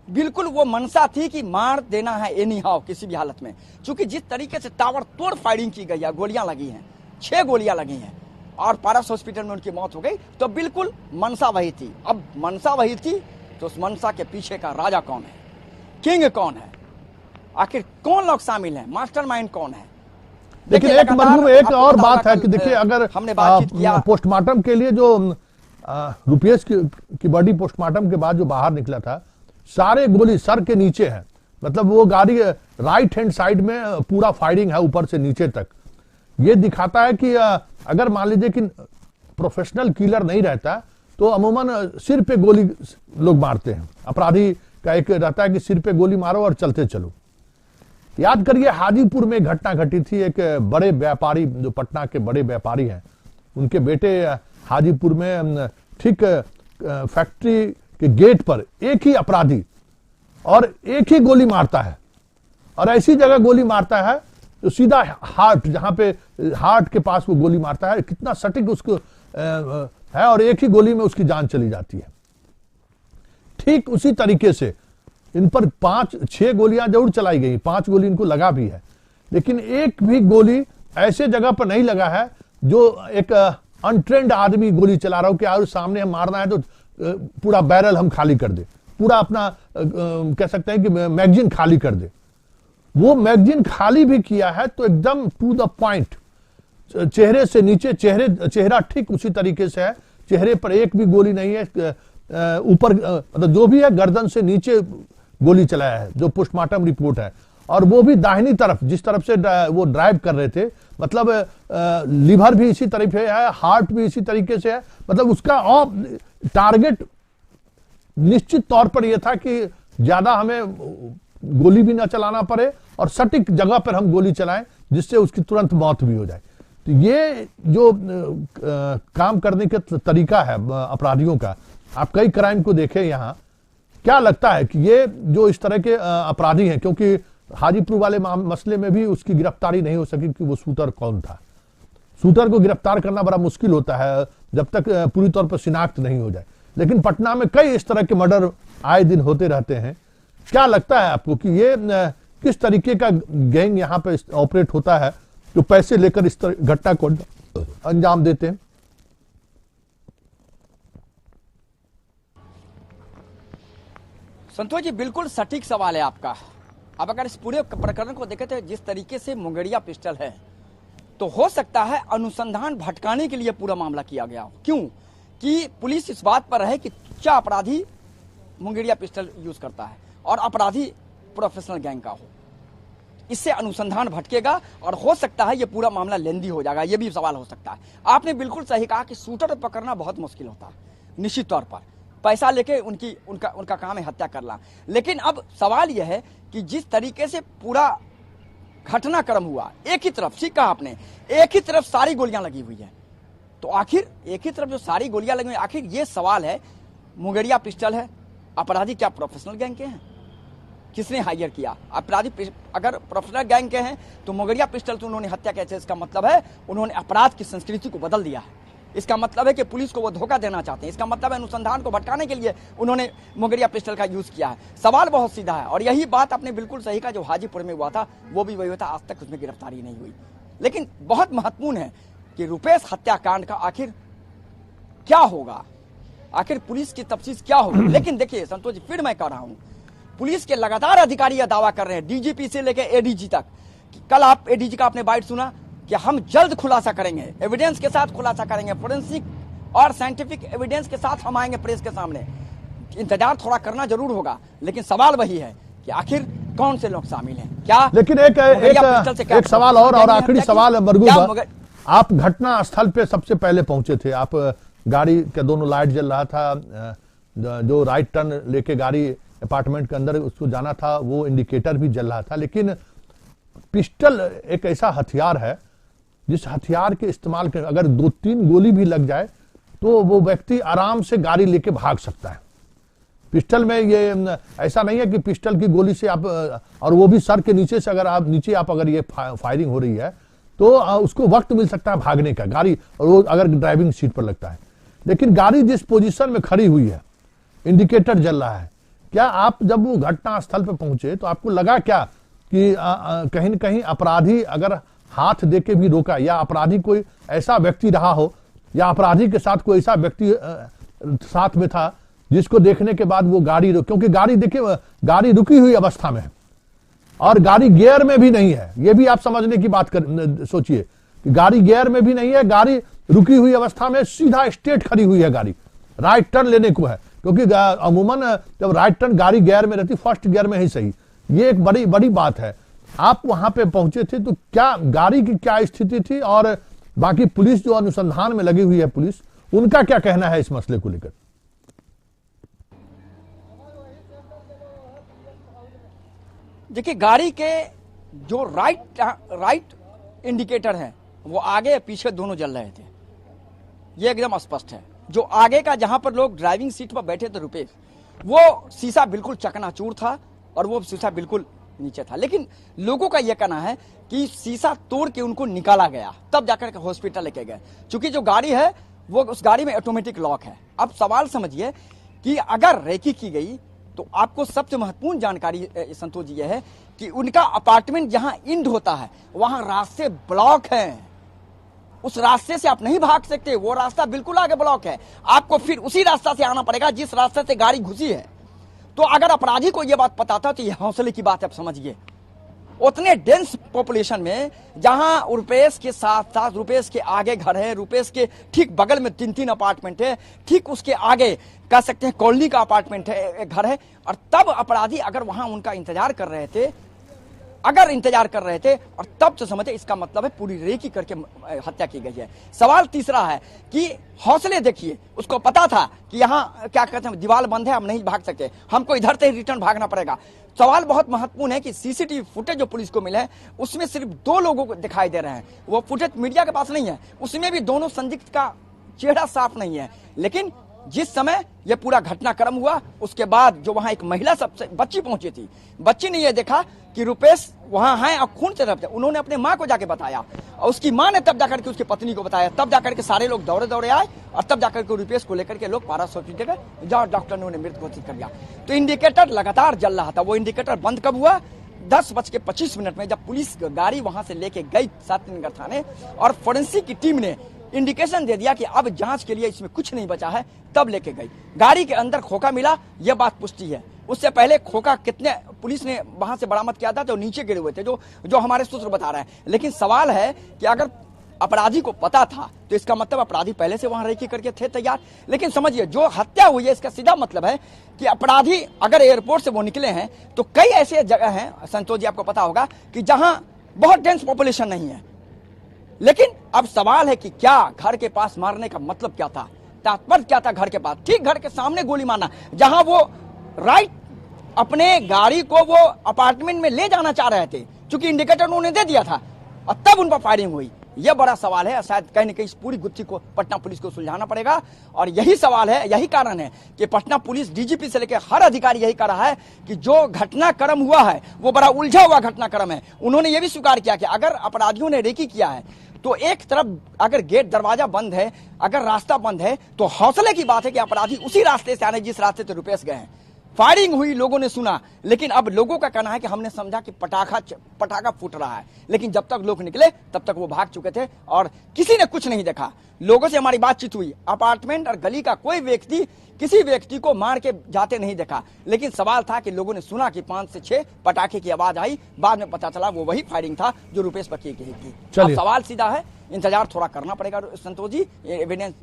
बिल्कुल वो मनसा थी कि मार देना है एनी हाउ, किसी भी हालत में। चूंकि जिस तरीके से ताबड़तोड़ फायरिंग की गई है, गोलियां लगी हैं, 6 गोलियां लगी हैं और पारस हॉस्पिटल में उनकी मौत हो गई, तो बिल्कुल मनसा वही थी। अब मनसा वही थी तो उस मनसा के पीछे का राजा कौन है, किंग कौन है, आखिर कौन लोग शामिल हैं, मास्टरमाइंड कौन है। लेकिन एक और बात है कि देखिए, अगर हमने बातचीत किया पोस्टमार्टम के लिए जो रुपेश की बॉडी पोस्टमार्टम के बाद जो बाहर निकला था, सारे गोली सर के नीचे है, मतलब वो गाड़ी राइट हैंड साइड में पूरा फायरिंग है ऊपर से नीचे तक। ये दिखाता है कि अगर मान लीजिए कि प्रोफेशनल किलर नहीं रहता तो अमूमन सिर पे गोली लोग मारते हैं। अपराधी का एक रहता है कि सिर पे गोली मारो और चलते चलो। याद करिए, हाजीपुर में घटना घटी थी। एक बड़े व्यापारी, जो पटना के बड़े व्यापारी हैं, उनके बेटे हाजीपुर में ठीक फैक्ट्री के गेट पर एक ही अपराधी और एक ही गोली मारता है, और ऐसी जगह गोली मारता है तो सीधा हार्ट, जहां पे हार्ट के पास वो गोली मारता है। कितना सटीक उसको है, और एक ही गोली में उसकी जान चली जाती है। ठीक उसी तरीके से इन पर 5-6 गोलियां जरूर चलाई गई, 5 गोली इनको लगा भी है, लेकिन एक भी गोली ऐसे जगह पर नहीं लगा है जो एक अनट्रेंड आदमी गोली चला रहा हो कि यार सामने हम मारना है तो पूरा बैरल हम खाली कर दे, पूरा अपना कह सकते हैं कि मैगजीन खाली कर दे। वो मैगजीन खाली भी किया है तो एकदम टू द पॉइंट, चेहरे से नीचे, चेहरा ठीक उसी तरीके से है, चेहरे पर एक भी गोली नहीं है। ऊपर मतलब जो भी है गर्दन से नीचे गोली चलाया है, जो पोस्टमार्टम रिपोर्ट है, और वो भी दाहिनी तरफ, जिस तरफ से वो ड्राइव कर रहे थे, मतलब लिवर भी इसी तरीके है, हार्ट भी इसी तरीके से है। मतलब उसका टारगेट निश्चित तौर पर यह था कि ज्यादा हमें गोली भी ना चलाना पड़े और सटीक जगह पर हम गोली चलाएं जिससे उसकी तुरंत मौत भी हो जाए। तो ये जो काम करने का तरीका है अपराधियों का, आप कई क्राइम को देखें यहाँ, क्या लगता है कि ये जो इस तरह के अपराधी हैं, क्योंकि हाजीपुर वाले मसले में भी उसकी गिरफ्तारी नहीं हो सकी कि वो शूटर कौन था। शूटर को गिरफ्तार करना बड़ा मुश्किल होता है जब तक पूरी तौर पर शिनाख्त नहीं हो जाए, लेकिन पटना में कई इस तरह के मर्डर आए दिन होते रहते हैं। क्या लगता है आपको कि ये किस तरीके का गैंग यहाँ पे ऑपरेट होता है जो पैसे लेकर इस तरह घटना को अंजाम देते हैं? संतोष जी, बिल्कुल सटीक सवाल है आपका। अब अगर इस पूरे प्रकरण को देखें तो जिस तरीके से मुंगेरिया पिस्टल है, तो हो सकता है अनुसंधान भटकाने के लिए पूरा मामला किया गया हो। क्यों कि पुलिस इस बात पर है कि क्या अपराधी मुंगेरिया पिस्टल यूज करता है और अपराधी प्रोफेशनल गैंग का हो, इससे अनुसंधान भटकेगा और हो सकता है ये पूरा मामला लेंदी हो जाएगा। ये भी सवाल हो सकता है। आपने बिल्कुल सही कहा कि शूटर पकड़ना बहुत मुश्किल होता है, निश्चित तौर पर पैसा लेके उनका काम है हत्या करना। लेकिन अब सवाल यह है कि जिस तरीके से पूरा घटनाक्रम हुआ, एक ही तरफ, ठीक कहा आपने, एक ही तरफ सारी गोलियां लगी हुई है, तो आखिर एक ही तरफ जो सारी गोलियां लगी हुई, आखिर ये सवाल है, मुंगेरिया पिस्टल है, अपराधी क्या प्रोफेशनल गैंग के हैं? किसने हायर किया? अपराधी अगर प्रोफेशनल गैंग के हैं तो मोगरिया पिस्टल से उन्होंने हत्या कैसे? इसका मतलब है उन्होंने अपराध की संस्कृति को बदल दिया है। इसका मतलब है कि पुलिस को वो धोखा देना चाहते हैं। इसका मतलब है अनुसंधान को भटकाने के लिए उन्होंने मोगरिया पिस्टल का यूज किया है। सवाल बहुत सीधा है और यही बात आपने बिल्कुल सही कहा, जो हाजीपुर में हुआ था वो भी वही हुआ था, आज तक उसमें गिरफ्तारी नहीं हुई। लेकिन बहुत महत्वपूर्ण है कि रुपेश हत्याकांड का आखिर क्या होगा, आखिर पुलिस की तफ्तीश क्या होगी। लेकिन देखिए संतोष जी, फिर मैं कह रहा हूं, पुलिस के लगातार अधिकारी यह दावा कर रहे हैं, डीजीपी से लेकर एडीजी तक। कल आप एडीजी का आपने बाइट सुना कि हम जल्द खुलासा करेंगे, एविडेंस के साथ खुलासा करेंगे, फोरेंसिक और साइंटिफिक एविडेंस के साथ हम आएंगे प्रेस के सामने। इंतजार थोड़ा करना जरूर होगा, लेकिन सवाल वही है कि आखिर कौन से लोग शामिल हैं, क्या? लेकिन एक सवाल और आखिरी सवाल मरगूबा, आप घटना स्थल पे सबसे पहले पहुंचे थे, आप गाड़ी के दोनों लाइट जल रहा था, जो राइट टर्न लेके गाड़ी अपार्टमेंट के अंदर उसको जाना था वो इंडिकेटर भी जल रहा था। लेकिन पिस्टल एक ऐसा हथियार है जिस हथियार के इस्तेमाल के अगर 2-3 गोली भी लग जाए तो वो व्यक्ति आराम से गाड़ी लेके भाग सकता है। पिस्टल में ये ऐसा नहीं है कि पिस्टल की गोली से आप, और वो भी सर के नीचे से अगर ये फायरिंग हो रही है तो उसको वक्त मिल सकता है भागने का, गाड़ी और वो अगर ड्राइविंग सीट पर लगता है। लेकिन गाड़ी जिस पोजीशन में खड़ी हुई है, इंडिकेटर जल रहा है, क्या आप जब वो घटना स्थल पर पहुंचे तो आपको लगा क्या कि कहीं न कहीं अपराधी अगर हाथ देके भी रोका, या अपराधी कोई ऐसा व्यक्ति रहा हो, या अपराधी के साथ कोई ऐसा व्यक्ति साथ में था जिसको देखने के बाद वो गाड़ी क्योंकि गाड़ी देखिए गाड़ी रुकी हुई अवस्था में है और गाड़ी गियर में भी नहीं है, ये भी आप समझने की बात सोचिए कि गाड़ी गियर में भी नहीं है, गाड़ी रुकी हुई अवस्था में सीधा स्ट्रेट खड़ी हुई है, गाड़ी राइट टर्न लेने को है, क्योंकि अमूमन जब राइट टर्न गाड़ी गियर में रहती, फर्स्ट गियर में ही सही। ये एक बड़ी बात है। आप वहां पे पहुंचे थे तो क्या गाड़ी की क्या स्थिति थी, और बाकी पुलिस जो अनुसंधान में लगी हुई है पुलिस, उनका क्या कहना है इस मसले को लेकर? देखिए, गाड़ी के जो राइट इंडिकेटर है वो आगे पीछे दोनों जल रहे थे, ये एकदम स्पष्ट है। जो आगे का, जहां पर लोग ड्राइविंग सीट पर बैठे थे रुपेश, वो शीशा बिल्कुल चकनाचूर था और वो शीशा बिल्कुल नीचे था। लेकिन लोगों का यह कहना है कि शीशा तोड़ के उनको निकाला गया, तब जाकर के हॉस्पिटल लेके गए, क्योंकि जो गाड़ी है वो, उस गाड़ी में ऑटोमेटिक लॉक है। अब सवाल समझिए कि अगर रेकी की गई तो आपको सबसे महत्वपूर्ण जानकारी संतोष जी यह है कि उनका अपार्टमेंट जहां इंड होता है वहां रास्ते ब्लॉक हैं, उस रास्ते से आप नहीं भाग सकते, वो रास्ता बिल्कुल आगे ब्लॉक है, आपको फिर उसी रास्ता से आना पड़ेगा जिस रास्ते से गाड़ी घुसी है। तो अगर अपराधी को यह बात पता था तो यह हौसले की बात है। आप समझिए, उतने डेंस पॉपुलेशन में, जहां रुपेश के साथ साथ रुपेश के आगे घर है, रुपेश के ठीक बगल में 3-3 अपार्टमेंट है, ठीक उसके आगे कह सकते हैं कॉलोनी का अपार्टमेंट है, घर है, और तब अपराधी अगर वहां उनका इंतजार कर रहे थे, और तब तो समझे इसका मतलब है पूरी रेकी करके हत्या की गई है। सवाल तीसरा है कि हौसले देखिए, उसको पता था कि यहाँ क्या कहते हैं दीवार बंद है, हम नहीं भाग सकते, हमको इधर से रिटर्न भागना पड़ेगा। सवाल बहुत महत्वपूर्ण है कि सीसीटीवी फुटेज जो पुलिस को मिला है उसमें सिर्फ 2 लोगों को दिखाई दे रहे हैं, वो फुटेज मीडिया के पास नहीं है, उसमें भी दोनों संदिग्ध का चेहरा साफ नहीं है। लेकिन जिस समय यह पूरा घटनाक्रम हुआ उसके बाद जो वहां एक महिला सबसे बच्ची पहुंची थी, बच्ची ने यह देखा कि रुपेश वहां है और खून से रफ्त है। उन्होंने अपने मां को जाके बताया और उसकी मां ने तब जाकर के उसकी पत्नी को बताया, तब जाकर के सारे लोग दौड़े आए और तब जाकर के रुपेश को लेकर के लोग पारास हॉस्पिटल गए, जहां डॉक्टर ने उन्हें मृत घोषित कर दिया। तो इंडिकेटर लगातार जल रहा था। वो इंडिकेटर बंद कब हुआ? 10:25 में, जब पुलिस गाड़ी वहां से लेके गई शास्त्रीनगर थाने और फोरेंसिक की टीम ने इंडिकेशन दे दिया कि अब जांच के लिए इसमें कुछ नहीं बचा है, तब लेके गई। गाड़ी के अंदर खोखा मिला, यह बात पुष्टि है। उससे पहले खोखा कितने पुलिस ने वहां से बरामद किया था, तो नीचे गिरे हुए थे, जो हमारे सूत्र बता रहे हैं। लेकिन सवाल है कि अगर अपराधी को पता था तो इसका मतलब अपराधी पहले से वहां रेकी करके थे तैयार। लेकिन समझिए, जो हत्या हुई है इसका सीधा मतलब है कि अपराधी अगर एयरपोर्ट से वो निकले हैं तो कई ऐसे जगह हैं, संतोष जी आपको पता होगा, कि जहां बहुत डेंस पॉपुलेशन नहीं है। लेकिन अब सवाल है कि क्या घर के पास मारने का मतलब क्या था, तात्पर्य क्या था घर के पास? ठीक घर के सामने गोली मारना, जहां वो राइट अपने गाड़ी को वो अपार्टमेंट में ले जाना चाह रहे थे, क्योंकि इंडिकेटर उन्होंने दे दिया था, और तब उन पर फायरिंग हुई। यह बड़ा सवाल है। शायद कहीं न कहीं इस पूरी गुत्थी को पटना पुलिस को सुलझाना पड़ेगा और यही सवाल है, यही कारण है कि पटना पुलिस डीजीपी से लेकर हर अधिकारी यही कह रहा है कि जो घटनाक्रम हुआ है वो बड़ा उलझा हुआ घटनाक्रम है। उन्होंने यह भी स्वीकार किया कि अगर अपराधियों ने रेकी किया है तो एक तरफ अगर गेट दरवाजा बंद है, अगर रास्ता बंद है, तो हौसले की बात है कि अपराधी उसी रास्ते से आने जिस रास्ते से रुपेश गए हैं। फायरिंग हुई, लोगों ने सुना, लेकिन अब लोगों का कहना है कि हमने समझा कि पटाखा फूट रहा है, लेकिन जब तक लोग निकले तब तक वो भाग चुके थे और किसी ने कुछ नहीं देखा। लोगों से हमारी बातचीत हुई, अपार्टमेंट और गली का कोई व्यक्ति किसी व्यक्ति को मार के जाते नहीं देखा, लेकिन सवाल था कि लोगों ने सुना कि 5 से 6 पटाखे की आवाज आई। बाद में पता चला वो वही फायरिंग था जो रुपेश पर की गई थी। अब सवाल सीधा है, इंतजार थोड़ा करना पड़ेगा संतोष जी, एविडेंस।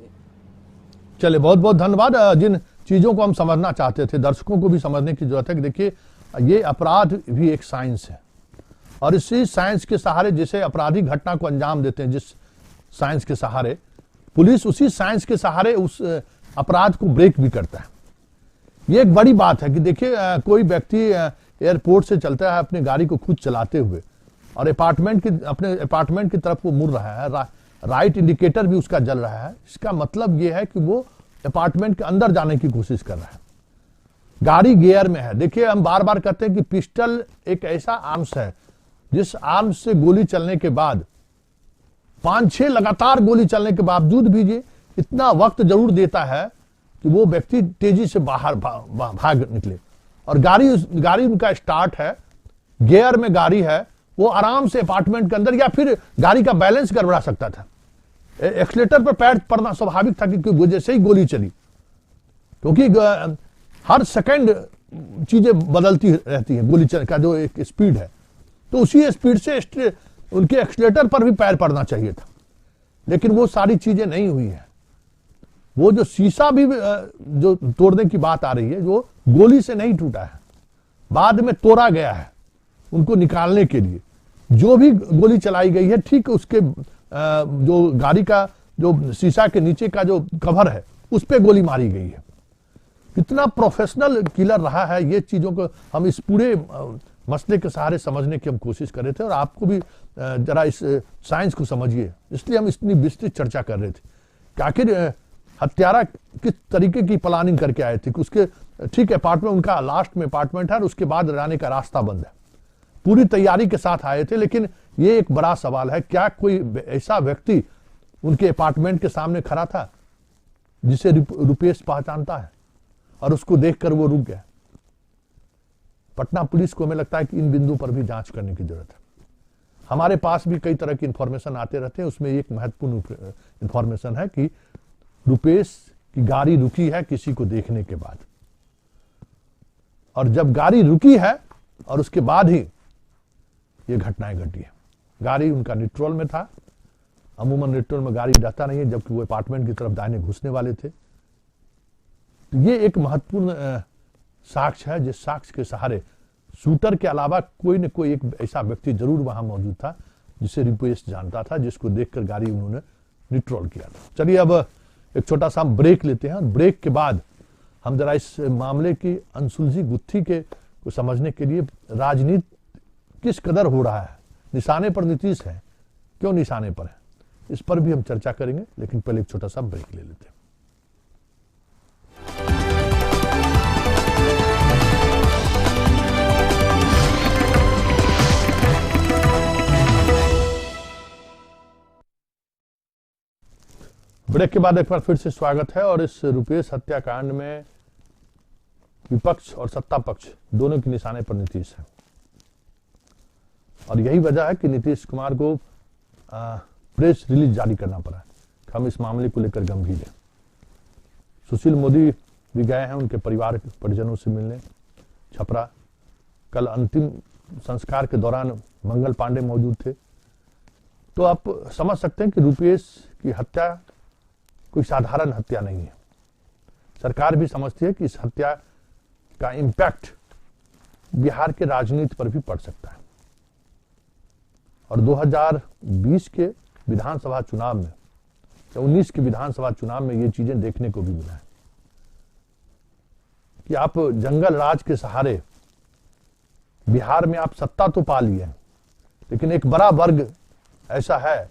चलिए, बहुत बहुत धन्यवाद। जिन चीजों को हम समझना चाहते थे, दर्शकों को भी समझने की जरूरत है कि देखिए, ये अपराध भी एक साइंस है और इसी साइंस के सहारे जिसे अपराधी घटना को अंजाम देते हैं, जिस साइंस के सहारे पुलिस उसी साइंस के सहारे उस अपराध को ब्रेक भी करता है। ये एक बड़ी बात है कि देखिए, कोई व्यक्ति एयरपोर्ट से चलता है अपनी गाड़ी को खुद चलाते हुए और अपने अपार्टमेंट की तरफ वो मुड़ रहा है, राइट इंडिकेटर भी उसका जल रहा है। इसका मतलब ये है कि वो अपार्टमेंट के अंदर जाने की कोशिश कर रहा है, गाड़ी गियर में है। देखिए, हम बार बार कहते हैं कि पिस्टल एक ऐसा आर्म्स है जिस आर्म्स से गोली चलने के बाद 5-6 लगातार गोली चलने के बावजूद भी ये इतना वक्त जरूर देता है कि वो व्यक्ति तेजी से बाहर भाग निकले। और गाड़ी उनका स्टार्ट है, गियर में गाड़ी है, वो आराम से अपार्टमेंट के अंदर, या फिर गाड़ी का बैलेंस गड़बड़ा सकता था। एक्सीलेटर पर पैर पड़ना स्वाभाविक था कि जैसे ही गोली चली, क्योंकि हर सेकंड चीजें बदलती रहती हैं, गोली का जो एक स्पीड है, तो उसी स्पीड से उनके एक्सीलेटर पर भी पैर पड़ना चाहिए था, लेकिन वो सारी चीजें नहीं हुई है। वो जो शीशा भी जो तोड़ने की बात आ रही है, जो गोली से नहीं टूटा है, बाद में तोड़ा गया है उनको निकालने के लिए। जो भी गोली चलाई गई है, ठीक उसके जो गाड़ी का जो शीशा के नीचे का जो कवर है उस पे गोली मारी गई है। कितना प्रोफेशनल किलर रहा है, ये चीजों को हम इस पूरे मसले के सहारे समझने की हम कोशिश कर रहे थे और आपको भी जरा इस साइंस को समझिए, इसलिए हम इतनी विस्तृत चर्चा कर रहे थे कि आखिर हत्यारा किस तरीके की प्लानिंग करके आए थे कि उसके ठीक अपार्टमेंट, उनका लास्ट में अपार्टमेंट है और उसके बाद जाने का रास्ता बंद है, पूरी तैयारी के साथ आए थे। लेकिन ये एक बड़ा सवाल है, क्या कोई ऐसा व्यक्ति उनके अपार्टमेंट के सामने खड़ा था जिसे रुपेश पहचानता है और उसको देखकर वो रुक गया? पटना पुलिस को हमें लगता है कि इन बिंदु पर भी जांच करने की जरूरत है। हमारे पास भी कई तरह की इंफॉर्मेशन आते रहते हैं, उसमें एक महत्वपूर्ण इंफॉर्मेशन है कि रुपेश की गाड़ी रुकी है किसी को देखने के बाद, और जब गाड़ी रुकी है और उसके बाद ही ये घटनाएं घटी है। गाड़ी उनका न्यूट्रल में था, अमूमन न्यूट्रल में गाड़ी रहता नहीं है, जबकि वो अपार्टमेंट की तरफ दाहिने घुसने वाले थे। तो ये एक महत्वपूर्ण साक्ष्य है, जिस साक्ष्य के सहारे शूटर के अलावा कोई न कोई एक ऐसा व्यक्ति जरूर वहां मौजूद था जिसे रुपेश जानता था, जिसको देखकर गाड़ी उन्होंने न्यूट्रल किया था। चलिए, अब एक छोटा सा हम ब्रेक लेते हैं और ब्रेक के बाद हम जरा इस मामले की अनसुलझी गुत्थी को समझने के लिए राजनीति किस कदर हो रहा है, निशाने पर नीतीश है, क्यों निशाने पर है, इस पर भी हम चर्चा करेंगे। लेकिन पहले एक छोटा सा ब्रेक ले लेते हैं। ब्रेक के बाद एक बार फिर से स्वागत है और इस रुपेश हत्याकांड में विपक्ष और सत्ता पक्ष दोनों के निशाने पर नीतीश है और यही वजह है कि नीतीश कुमार को प्रेस रिलीज जारी करना पड़ा। हम इस मामले को लेकर गंभीर हैं। सुशील मोदी भी गए हैं उनके परिवार के परिजनों से मिलने छपरा। कल अंतिम संस्कार के दौरान मंगल पांडे मौजूद थे। तो आप समझ सकते हैं कि रुपेश की हत्या कोई साधारण हत्या नहीं है। सरकार भी समझती है कि इस हत्या का इम्पैक्ट बिहार के राजनीति पर भी पड़ सकता है और 2020 के विधानसभा चुनाव में या 19 के विधानसभा चुनाव में ये चीजें देखने को भी मिला है कि आप जंगल राज के सहारे बिहार में आप सत्ता तो पा लिए, लेकिन एक बड़ा वर्ग ऐसा है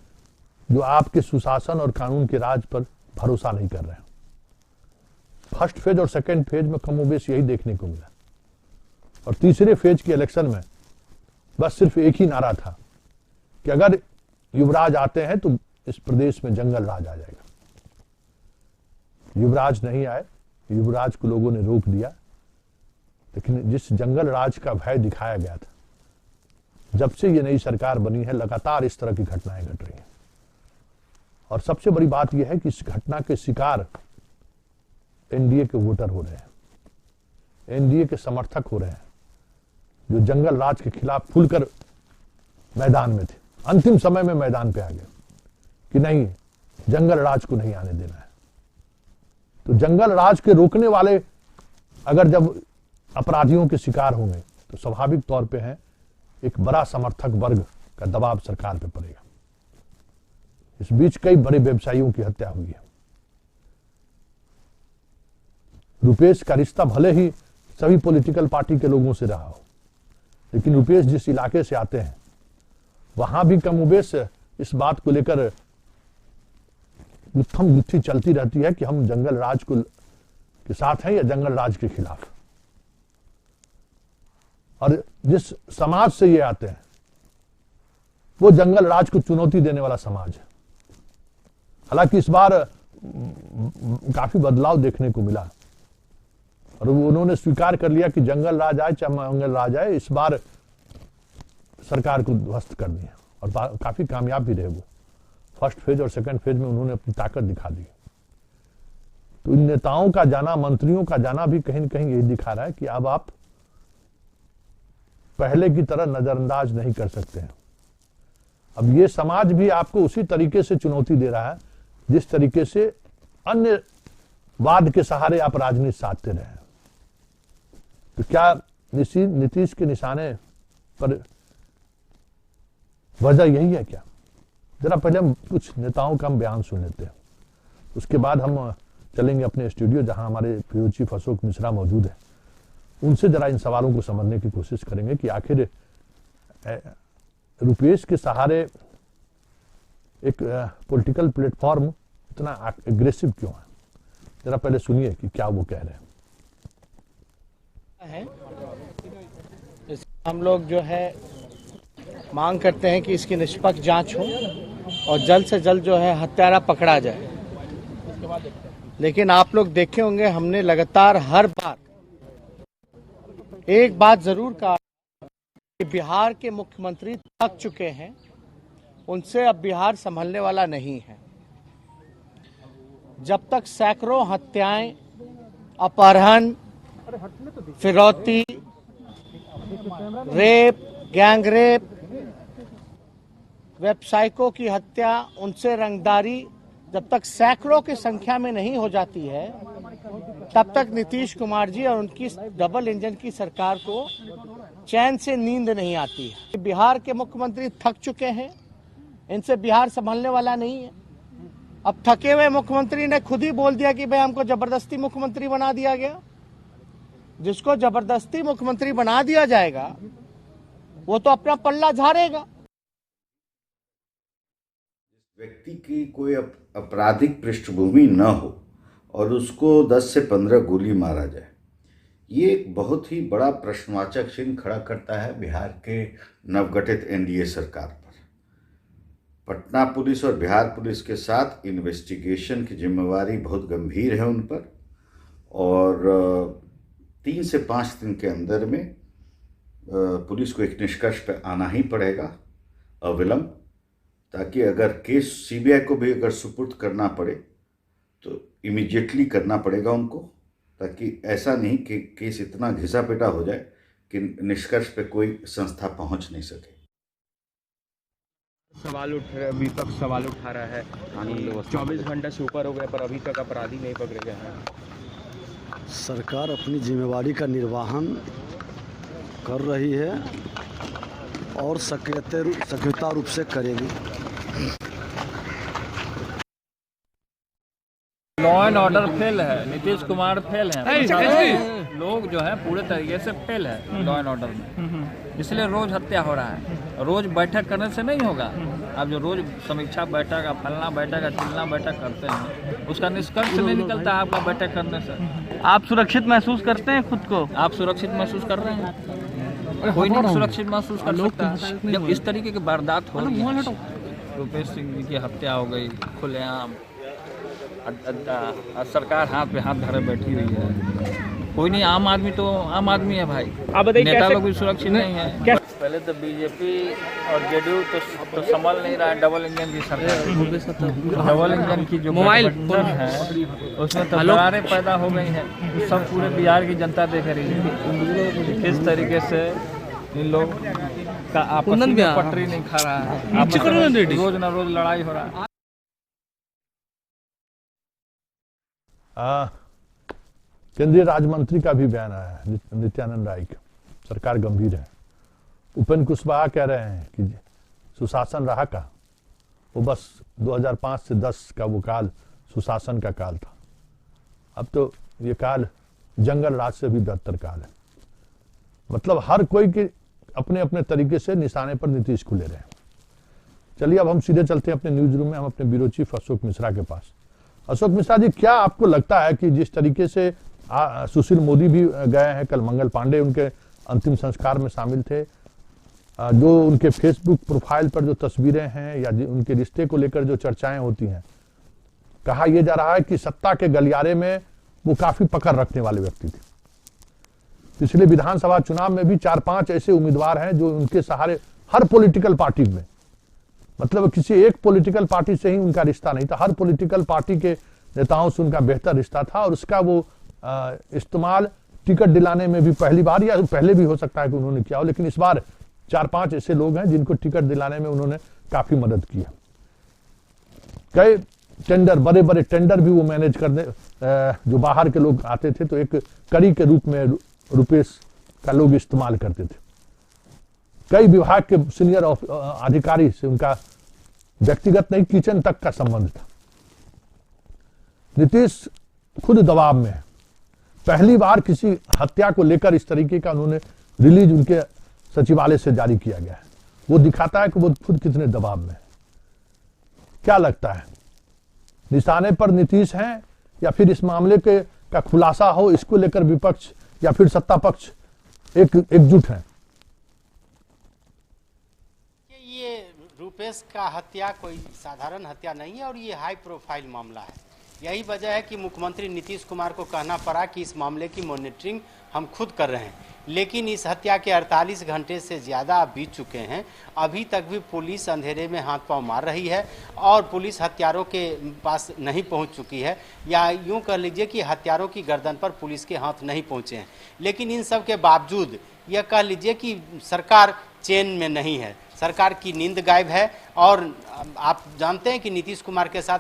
जो आपके सुशासन और कानून के राज पर भरोसा नहीं कर रहे हैं। फर्स्ट फेज और सेकेंड फेज में कमोबेश यही देखने को मिला, और तीसरे फेज के इलेक्शन में बस सिर्फ एक ही नारा था कि अगर युवराज आते हैं तो इस प्रदेश में जंगल राज आ जाएगा। युवराज नहीं आए, युवराज को लोगों ने रोक दिया, लेकिन जिस जंगल राज का भय दिखाया गया था, जब से ये नई सरकार बनी है लगातार इस तरह की घटनाएं घट रही हैं। और सबसे बड़ी बात यह है कि इस घटना के शिकार एनडीए के वोटर हो रहे हैं, एनडीए के समर्थक हो रहे हैं, जो जंगल राज के खिलाफ खुलकर मैदान में थे, अंतिम समय में मैदान पे आ गए कि नहीं, जंगल राज को नहीं आने देना है। तो जंगल राज के रोकने वाले अगर जब अपराधियों के शिकार होंगे तो स्वाभाविक तौर पे है एक बड़ा समर्थक वर्ग का दबाव सरकार पे पड़ेगा। इस बीच कई बड़े व्यवसायियों की हत्या हुई है। रुपेश का रिश्ता भले ही सभी पॉलिटिकल पार्टी के लोगों से रहा हो, लेकिन रुपेश जिस इलाके से आते हैं वहां भी कमोबेश इस बात को लेकर गुत्थम गुत्थी चलती रहती है कि हम जंगल राज को के साथ हैं या जंगल राज के खिलाफ। और जिस समाज से ये आते हैं वो जंगल राज को चुनौती देने वाला समाज है। हालांकि इस बार काफी बदलाव देखने को मिला और उन्होंने स्वीकार कर लिया कि जंगल राज आए चाहे मंगल राज आए, इस बार सरकार को ध्वस्त कर दिया और काफी कामयाब भी रहे वो। फर्स्ट फेज और सेकंड फेज में उन्होंने अपनी ताकत दिखा दी। तो इन नेताओं का जाना, मंत्रियों का जाना भी कहीं न कहीं यही दिखा रहा है कि अब आप पहले की तरह नजरअंदाज नहीं कर सकते हैं। अब ये समाज भी आपको उसी तरीके से चुनौती दे रहा है जिस तरीके से अन्य वाद के सहारे आप राजनीति साधते रहे हैं। तो क्या नीतीश के निशाने पर वजह यही है क्या? जरा पहले हम कुछ नेताओं का हम बयान सुन लेते हैं, उसके बाद हम चलेंगे अपने स्टूडियो जहां हमारे ब्यूरो चीफ अशोक मिश्रा मौजूद है। उनसे जरा इन सवालों को समझने की कोशिश करेंगे कि आखिर रुपेश के सहारे एक पॉलिटिकल प्लेटफॉर्म इतना एग्रेसिव क्यों है? जरा पहले सुनिए कि क्या वो कह रहे हैं। हम लोग जो है मांग करते हैं कि इसकी निष्पक्ष जांच हो और जल्द से जल्द जो है हत्यारा पकड़ा जाए। लेकिन आप लोग देखे होंगे हमने लगातार हर बार एक बात जरूर कहा कि बिहार के मुख्यमंत्री थक चुके हैं, उनसे अब बिहार संभलने वाला नहीं है। जब तक सैकड़ों हत्याएं, अपहरण, फिरौती, रेप, गैंग रेप, व्यवसायिकों की हत्या, उनसे रंगदारी जब तक सैकड़ों की संख्या में नहीं हो जाती है, तब तक नीतीश कुमार जी और उनकी डबल इंजन की सरकार को चैन से नींद नहीं आती है। बिहार के मुख्यमंत्री थक चुके हैं, इनसे बिहार संभलने वाला नहीं है। अब थके हुए मुख्यमंत्री ने खुद ही बोल दिया कि भाई हमको जबरदस्ती मुख्यमंत्री बना दिया गया। जिसको जबरदस्ती मुख्यमंत्री बना दिया जाएगा वो तो अपना पल्ला झाड़ेगा। व्यक्ति की कोई आपराधिक पृष्ठभूमि न हो और उसको 10 से 15 गोली मारा जाए, ये एक बहुत ही बड़ा प्रश्नवाचक चिन्ह खड़ा करता है बिहार के नवगठित एनडीए सरकार पर। पटना पुलिस और बिहार पुलिस के साथ इन्वेस्टिगेशन की जिम्मेवारी बहुत गंभीर है उन पर, और 3 से 5 दिन के अंदर में पुलिस को एक निष्कर्ष पर आना ही पड़ेगा अविलंब, ताकि अगर केस सीबीआई को भी अगर सुपुर्द करना पड़े तो इमीडिएटली करना पड़ेगा उनको, ताकि ऐसा नहीं कि केस इतना घिसा पिटा हो जाए कि निष्कर्ष पे कोई संस्था पहुंच नहीं सके। विपक्ष सवाल उठा रहा है कि 24 घंटे से ऊपर हो गए पर अभी तक अपराधी नहीं पकड़े गए हैं। सरकार अपनी जिम्मेवारी का निर्वहन कर रही है और सक्रियता रूप से करेगी। लॉ एंड ऑर्डर फेल है, नीतीश कुमार फेल है, लोग जो है पूरे तरीके से फेल है लॉ एंड ऑर्डर में, इसलिए रोज हत्या हो रहा है। रोज बैठक करने से नहीं होगा, आप जो रोज समीक्षा बैठक, फलना बैठक, चिलना बैठक करते हैं, उसका निष्कर्ष नहीं निकलता है आपका बैठक करने से। आप सुरक्षित महसूस करते हैं खुद को? आप सुरक्षित महसूस कर रहे हैं? कोई नहीं सुरक्षित महसूस कर सकता है जब इस तरीके की वारदात हो रही है। रुपेश सिंह जी की हत्या हो गई खुलेआम, सरकार हाथ पे हाथ धरे बैठी हुई है। कोई नहीं, आम आदमी तो आम आदमी है भाई, आप बताइए नेता कैसे- लोग भी सुरक्षित नहीं है। पहले तो बीजेपी और जेडीयू तो संभल नहीं रहा है, डबल इंजन की सरकार, डबल इंजन की जो गठबंधन है उसमें तो दरारें पैदा हो गई हैं। सब पूरे बिहार की जनता देख रही है किस तरीके से इन लोग का आपस में पटरी नहीं खा रहा है, आपस में रोज न रोज लड़ाई हो रहा है। केंद्रीय राज्य मंत्री का भी बयान आया है, नित्यानंद राय का। सरकार गंभीर है। उपेंद्र कुशवाहा कह रहे हैं कि सुशासन रहा का, वो बस 2005 से 10 का वो काल सुशासन का काल था। अब तो ये काल जंगल राज से भी बेहतर काल है। मतलब हर कोई के अपने अपने तरीके से निशाने पर नीतीश को ले रहे हैं। चलिए अब हम सीधे चलते हैं अपने न्यूज रूम में, हम अपने ब्यूरो चीफ अशोक मिश्रा के पास। अशोक मिश्रा जी, क्या आपको लगता है कि जिस तरीके से सुशील मोदी भी गए हैं, कल मंगल पांडे उनके अंतिम संस्कार में शामिल थे, जो उनके फेसबुक प्रोफाइल पर जो तस्वीरें हैं या उनके रिश्ते को लेकर जो चर्चाएं होती हैं, कहा यह जा रहा है कि सत्ता के गलियारे में वो काफी पकड़ रखने वाले व्यक्ति थे। पिछले विधानसभा चुनाव में भी 4-5 ऐसे उम्मीदवार हैं जो उनके सहारे हर पॉलिटिकल पार्टी में, मतलब किसी एक पॉलिटिकल पार्टी से ही उनका रिश्ता नहीं था, हर पॉलिटिकल पार्टी के नेताओं से उनका बेहतर रिश्ता था और उसका वो इस्तेमाल टिकट दिलाने में भी पहली बार या पहले भी हो सकता है कि उन्होंने किया हो, लेकिन इस बार 4-5 ऐसे लोग हैं जिनको टिकट दिलाने में उन्होंने काफी मदद की है। कई टेंडर, बड़े बड़े टेंडर भी वो मैनेज करने, जो बाहर के लोग आते थे तो एक कड़ी के रूप में रुपेश का लोग इस्तेमाल करते थे। कई विभाग के सीनियर अधिकारी से उनका व्यक्तिगत नहीं, किचन तक का संबंध था। नीतीश खुद दबाव में है। पहली बार किसी हत्या को लेकर इस तरीके का उन्होंने रिलीज उनके सचिवालय से जारी किया गया है। वो दिखाता है कि वो खुद कितने दबाव में है। क्या लगता है, निशाने पर नीतीश हैं या फिर इस मामले के का खुलासा हो, इसको लेकर विपक्ष या फिर सत्ता पक्ष एकजुट है? ये रुपेश का हत्या कोई साधारण हत्या नहीं है और ये हाई प्रोफाइल मामला है। यही वजह है कि मुख्यमंत्री नीतीश कुमार को कहना पड़ा कि इस मामले की मॉनिटरिंग हम खुद कर रहे हैं, लेकिन इस हत्या के 48 घंटे से ज़्यादा बीत चुके हैं। अभी तक भी पुलिस अंधेरे में हाथ पांव मार रही है और पुलिस हत्यारों के पास नहीं पहुंच चुकी है, या यूं कह लीजिए कि हत्यारों की गर्दन पर पुलिस के हाथ नहीं पहुंचे हैं। लेकिन इन सब के बावजूद यह कह लीजिए कि सरकार चैन में नहीं है, सरकार की नींद गायब है। और आप जानते हैं कि नीतीश कुमार के साथ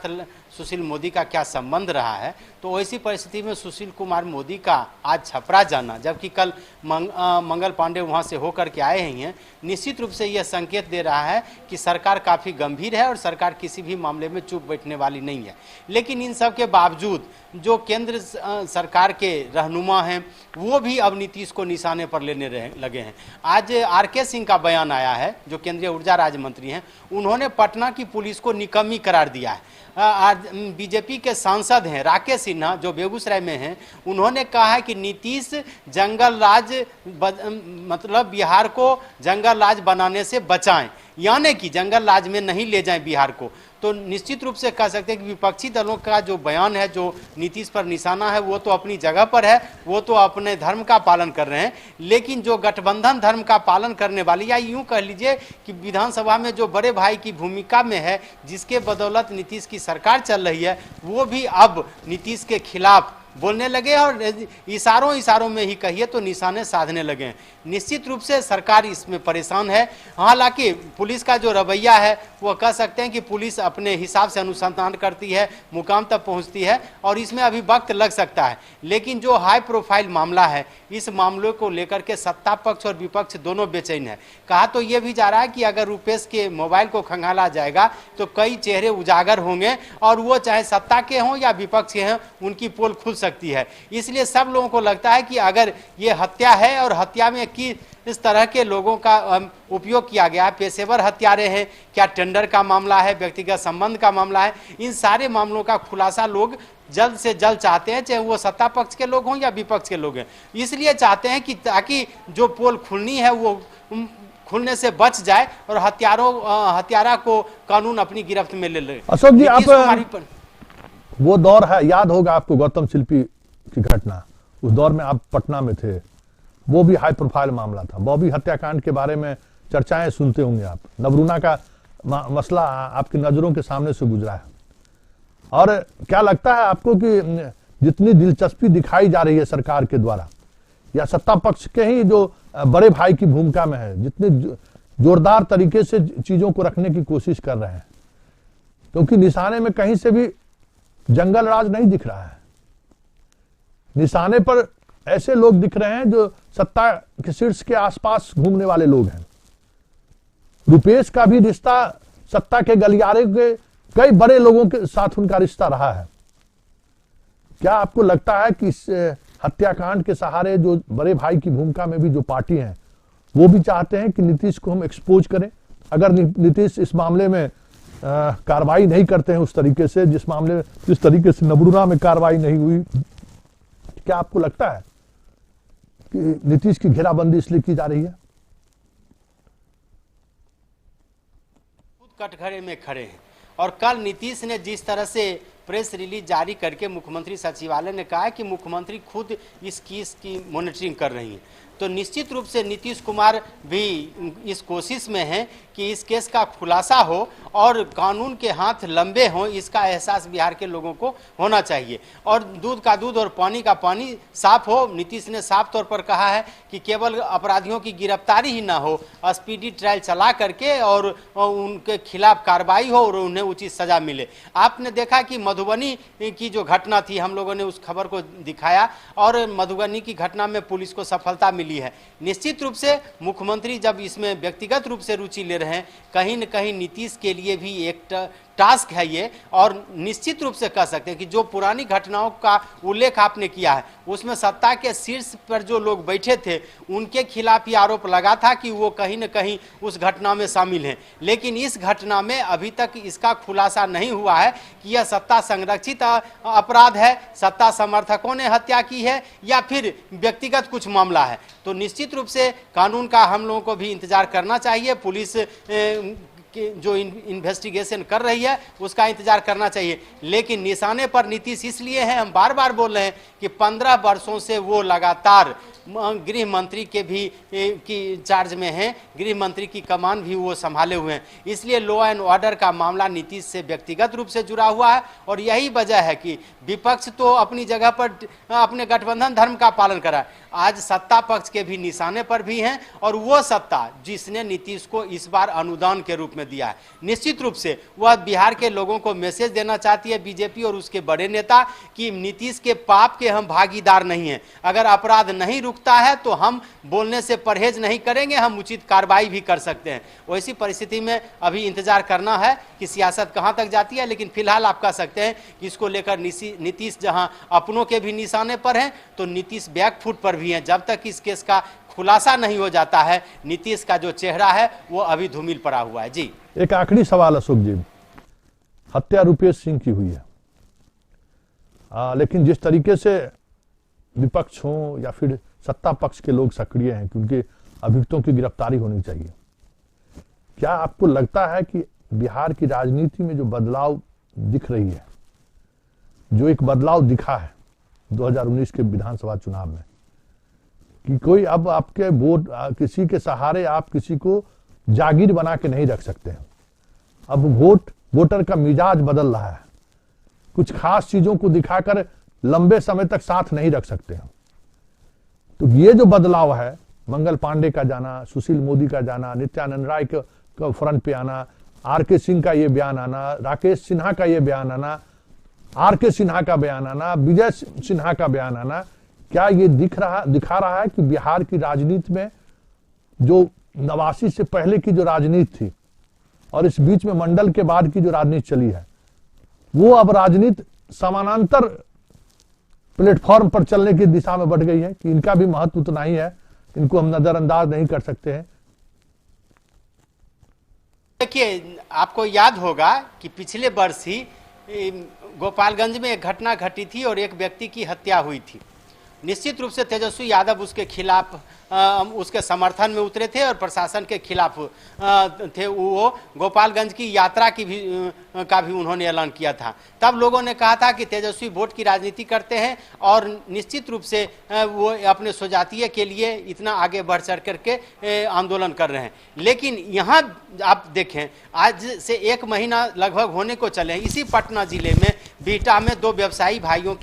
सुशील मोदी का क्या संबंध रहा है, तो ऐसी परिस्थिति में सुशील कुमार मोदी का आज छपरा जाना, जबकि कल मंगल पांडे वहां से होकर के आए ही हैं, निश्चित रूप से यह संकेत दे रहा है कि सरकार काफ़ी गंभीर है और सरकार किसी भी मामले में चुप बैठने वाली नहीं है। लेकिन इन सब के बावजूद जो केंद्र सरकार के रहनुमा हैं वो भी अब नीतीश को निशाने पर लेने लगे हैं। आज RK सिंह का बयान आया है, जो केंद्रीय ऊर्जा राज्य मंत्री हैं, उन्होंने पटना की पुलिस को निकम्मी करार दिया है। आज बीजेपी के सांसद हैं राकेश सिन्हा, जो बेगूसराय में हैं, उन्होंने कहा है कि नीतीश जंगल राज मतलब बिहार को जंगल राज बनाने से बचाएं, यानी कि जंगल राज में नहीं ले जाएं बिहार को। तो निश्चित रूप से कह सकते हैं कि विपक्षी दलों का जो बयान है, जो नीतीश पर निशाना है, वो तो अपनी जगह पर है, वो तो अपने धर्म का पालन कर रहे हैं। लेकिन जो गठबंधन धर्म का पालन करने वाली, या यूं कह लीजिए कि विधानसभा में जो बड़े भाई की भूमिका में है, जिसके बदौलत नीतीश की सरकार चल रही है, वो भी अब नीतीश के खिलाफ बोलने लगे और इशारों में ही कहिए तो निशाने साधने लगे हैं। निश्चित रूप से सरकार इसमें परेशान है। हालांकि पुलिस का जो रवैया है वो कह सकते हैं कि पुलिस अपने हिसाब से अनुसंधान करती है, मुकाम तक पहुंचती है और इसमें अभी वक्त लग सकता है। लेकिन जो हाई प्रोफाइल मामला है, इस मामले को लेकर के सत्ता पक्ष और विपक्ष दोनों बेचैन है। कहा तो ये भी जा रहा है कि अगर रुपेश के मोबाइल को खंगाला जाएगा तो कई चेहरे उजागर होंगे और वो चाहे सत्ता के हों या विपक्ष के हों, उनकी पोल खुल सकती है। इसलिए सब लोगों को लगता है कि अगर ये हत्या है और हत्या में इस तरह के लोगों का उपयोग किया गया है, पेशेवर हत्यारे हैं, क्या टेंडर का मामला है, व्यक्तिगत संबंध का मामला है, इन सारे मामलों का खुलासा लोग जल्द से जल्द चाहते हैं, चाहे वो सत्ता पक्ष के लोग हों या विपक्ष के लोग हैं। इसलिए चाहते हैं कि ताकि जो पोल खुलनी है वो खुलने से बच जाए और हत्यारा को कानून अपनी गिरफ्त में ले ले। अशोक जी, आप वो दौर है, याद होगा आपको गौतम शिल्पी की घटना, उस दौर में आप पटना में थे, वो भी हाई प्रोफाइल मामला था। बॉबी हत्याकांड के बारे में चर्चाएं सुनते होंगे आप, नवरूणा का मसला आपकी नजरों के सामने से गुजरा है। और क्या लगता है आपको कि जितनी दिलचस्पी दिखाई जा रही है सरकार के द्वारा या सत्ता पक्ष के ही जो बड़े भाई की भूमिका में है, जितने जोरदार तरीके से चीजों को रखने की कोशिश कर रहे हैं, क्योंकि निशाने में कहीं से भी जंगल राज नहीं दिख रहा है। निशाने पर ऐसे लोग दिख रहे हैं जो सत्ता के शीर्ष के आसपास घूमने वाले लोग हैं। रुपेश का भी रिश्ता सत्ता के गलियारे के कई बड़े लोगों के साथ उनका रिश्ता रहा है। क्या आपको लगता है कि इस हत्याकांड के सहारे जो बड़े भाई की भूमिका में भी जो पार्टी है वो भी चाहते हैं कि नीतीश को हम एक्सपोज करें? अगर नीतीश इस मामले में कार्रवाई नहीं करते हैं उस तरीके से जिस तरीके से नवरूणा में कार्रवाई नहीं हुई, क्या आपको लगता है कि नीतीश की घेराबंदी इसलिए की जा रही है? खुद कटघरे में खड़े हैं और कल नीतीश ने जिस तरह से प्रेस रिलीज जारी करके मुख्यमंत्री सचिवालय ने कहा है कि मुख्यमंत्री खुद इस केस की मॉनिटरिंग कर रही हैं, तो निश्चित रूप से नीतीश कुमार भी इस कोशिश में हैं कि इस केस का खुलासा हो और कानून के हाथ लंबे हों, इसका एहसास बिहार के लोगों को होना चाहिए और दूध का दूध और पानी का पानी साफ हो। नीतीश ने साफ तौर पर कहा है कि केवल अपराधियों की गिरफ्तारी ही ना हो, स्पीडी ट्रायल चला करके और उनके खिलाफ कार्रवाई हो और उन्हें उचित सजा मिले। आपने देखा कि मधुबनी की जो घटना थी, हम लोगों ने उस खबर को दिखाया और मधुबनी की घटना में पुलिस को सफलता मिली है। निश्चित रूप से मुख्यमंत्री जब इसमें व्यक्तिगत रूप से रुचि ले रहे हैं, कहीं न कहीं नीतीश के लिए भी एक टास्क है ये, और निश्चित रूप से कह सकते हैं कि जो पुरानी घटनाओं का उल्लेख आपने किया है उसमें सत्ता के शीर्ष पर जो लोग बैठे थे उनके खिलाफ ही आरोप लगा था कि वो कहीं न कहीं उस घटना में शामिल हैं, लेकिन इस घटना में अभी तक इसका खुलासा नहीं हुआ है कि यह सत्ता संरक्षित अपराध है, सत्ता समर्थकों ने हत्या की है या फिर व्यक्तिगत कुछ मामला है। तो निश्चित रूप से कानून का हम लोगों को भी इंतजार करना चाहिए, पुलिस जो इन्वेस्टिगेशन कर रही है उसका इंतजार करना चाहिए, लेकिन निशाने पर नीतीश इसलिए है, हम बार बार बोल रहे हैं कि 15 वर्षों से वो लगातार गृह मंत्री के भी की चार्ज में हैं, गृह मंत्री की कमान भी वो संभाले हुए हैं, इसलिए लॉ एंड ऑर्डर का मामला नीतीश से व्यक्तिगत रूप से जुड़ा हुआ है और यही वजह है कि विपक्ष तो अपनी जगह पर अपने गठबंधन धर्म का पालन करा है, आज सत्ता पक्ष के भी निशाने पर भी हैं और वो सत्ता जिसने नीतीश को इस बार अनुदान के रूप में दिया है, निश्चित रूप से वह बिहार के लोगों को मैसेज देना चाहती है बीजेपी और उसके बड़े नेता कि नीतीश के पाप के हम भागीदार नहीं हैं, अगर अपराध नहीं रुकता है तो हम बोलने से परहेज नहीं करेंगे, हम उचित कार्रवाई भी कर सकते हैं। वैसी परिस्थिति में अभी इंतजार करना है कि सियासत कहां तक जाती है, लेकिन फिलहाल आप कह सकते हैं कि इसको लेकर नीतीश जहां अपनों के भी निशाने पर हैं तो नीतीश बैकफुट पर भी हैं। जब तक इस केस का खुलासा नहीं हो जाता है नीतीश का जो चेहरा है वो अभी धूमिल पड़ा हुआ है। जी, एक आखिरी सवाल अशोक जी, हत्या रुपेश सिंह की हुई है, लेकिन जिस तरीके से विपक्ष हो या फिर सत्ता पक्ष के लोग सक्रिय हैं कि उनके अभियुक्तों की गिरफ्तारी होनी चाहिए, क्या आपको लगता है कि बिहार की राजनीति में जो बदलाव दिख रही है, जो एक बदलाव दिखा है 2019 के विधानसभा चुनाव में, कि कोई अब आपके वोट किसी के सहारे आप किसी को जागीर बना के नहीं रख सकते हैं, अब वोटर का मिजाज बदल रहा है, कुछ खास चीजों को दिखाकर लंबे समय तक साथ नहीं रख सकते हैं। तो ये जो बदलाव है, मंगल पांडे का जाना, सुशील मोदी का जाना, नित्यानंद राय का फ्रंट पे आना, आर.के. सिंह का ये बयान आना, राकेश सिन्हा का ये बयान आना, आर.के. सिन्हा का बयान आना, विजय सिन्हा का बयान आना, क्या ये दिखा रहा है कि बिहार की राजनीति में जो 89 से पहले की जो राजनीति थी और इस बीच में मंडल के बाद की जो राजनीति चली है, वो अब राजनीति समानांतर प्लेटफॉर्म पर चलने की दिशा में बढ़ गई है कि इनका भी महत्व उतना ही है, इनको हम नजरअंदाज नहीं कर सकते हैं। देखिए, आपको याद होगा कि पिछले वर्ष ही गोपालगंज में एक घटना घटी थी और एक व्यक्ति की हत्या हुई थी। निश्चित रूप से तेजस्वी यादव उसके खिलाफ उसके समर्थन में उतरे थे और प्रशासन के खिलाफ थे। वो गोपालगंज की यात्रा की का भी उन्होंने ऐलान किया था। तब लोगों ने कहा था कि तेजस्वी वोट की राजनीति करते हैं और निश्चित रूप से वो अपने स्वजातीय के लिए इतना आगे बढ़ चढ़ करके आंदोलन कर रहे हैं। लेकिन यहाँ आप देखें, आज से 1 महीना लगभग होने को चले, इसी पटना जिले में बिहटा में 2 व्यवसायी भाइयों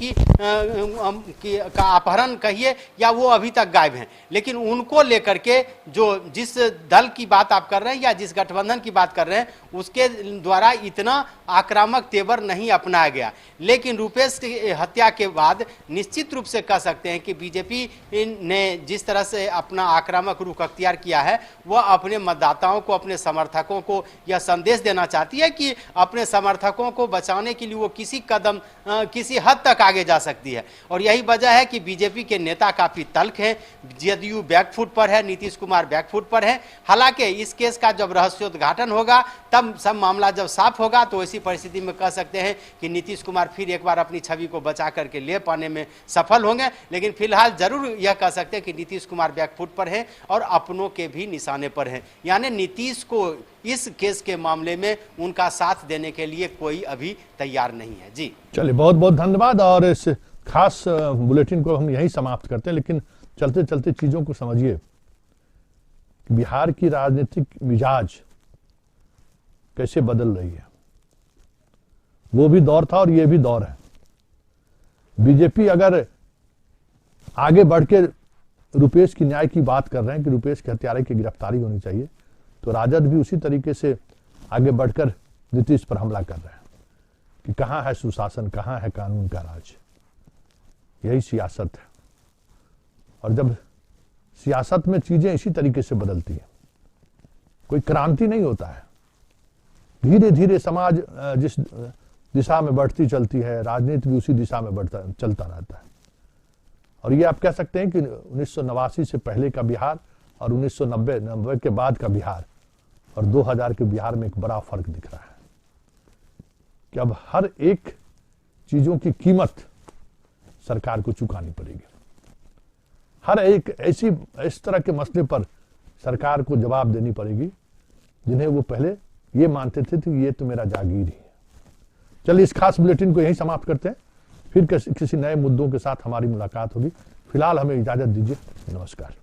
का अपहरण कहिए या वो अभी तक गायब हैं। लेकिन उनको लेकर के जिस दल की बात आप कर रहे हैं या जिस गठबंधन की बात कर रहे हैं, उसके द्वारा इतना आक्रामक तेवर नहीं अपनाया गया। लेकिन रुपेश की हत्या के बाद निश्चित रूप से कह सकते हैं कि बीजेपी ने जिस तरह से अपना आक्रामक रुख अख्तियार किया है, वह अपने मतदाताओं को, अपने समर्थकों को यह संदेश देना चाहती है कि अपने समर्थकों को बचाने के लिए वो किसी हद तक आगे जा सकती है। और यही वजह है कि बीजेपी के नेता काफी तल्ख हैं, जदयू बैकफुट पर है, नीतीश कुमार बैकफुट पर है। हालांकि इस केस का जब रहस्योद्घाटन होगा, तब सब मामला जब साफ होगा, तो ऐसी परिस्थिति में कह सकते हैं कि नीतीश कुमार फिर एक बार अपनी छवि को बचा करके ले पाने में सफल होंगे। लेकिन फिलहाल जरूर यह कह सकते हैं कि नीतीश कुमार बैकफुट पर है और अपनों के भी निशाने पर है। यानी नीतीश को इस केस के मामले में उनका साथ देने के लिए कोई अभी तैयार नहीं है। जी चलिए, बहुत बहुत धन्यवाद। और इस खास बुलेटिन को हम यहीं समाप्त करते हैं। लेकिन चलते चलते चीजों को समझिए, बिहार की राजनीतिक मिजाज कैसे बदल रही है। वो भी दौर था और ये भी दौर है। बीजेपी अगर आगे बढ़ के रुपेश की न्याय की बात कर रहे हैं कि रुपेश के हत्यारे की गिरफ्तारी होनी चाहिए, तो राजद भी उसी तरीके से आगे बढ़कर नीतीश पर हमला कर रहे हैं कि कहां है सुशासन, कहां है कानून का राज। यही सियासत है। और जब सियासत में चीजें इसी तरीके से बदलती हैं, कोई क्रांति नहीं होता है। धीरे धीरे समाज जिस दिशा में बढ़ती चलती है, राजनीति भी उसी दिशा में चलता रहता है। और ये आप कह सकते हैं कि 1989 से पहले का बिहार और 1990 के बाद का बिहार और 2000 के बिहार में एक बड़ा फर्क दिख रहा है कि अब हर एक चीजों की कीमत सरकार को चुकानी पड़ेगी। हर एक इस तरह के मसले पर सरकार को जवाब देनी पड़ेगी जिन्हें वो पहले ये मानते थे कि ये तो मेरा जागीर ही है। चलिए, इस खास बुलेटिन को यहीं समाप्त करते हैं। फिर किसी नए मुद्दों के साथ हमारी मुलाकात होगी। फिलहाल हमें इजाजत दीजिए। नमस्कार।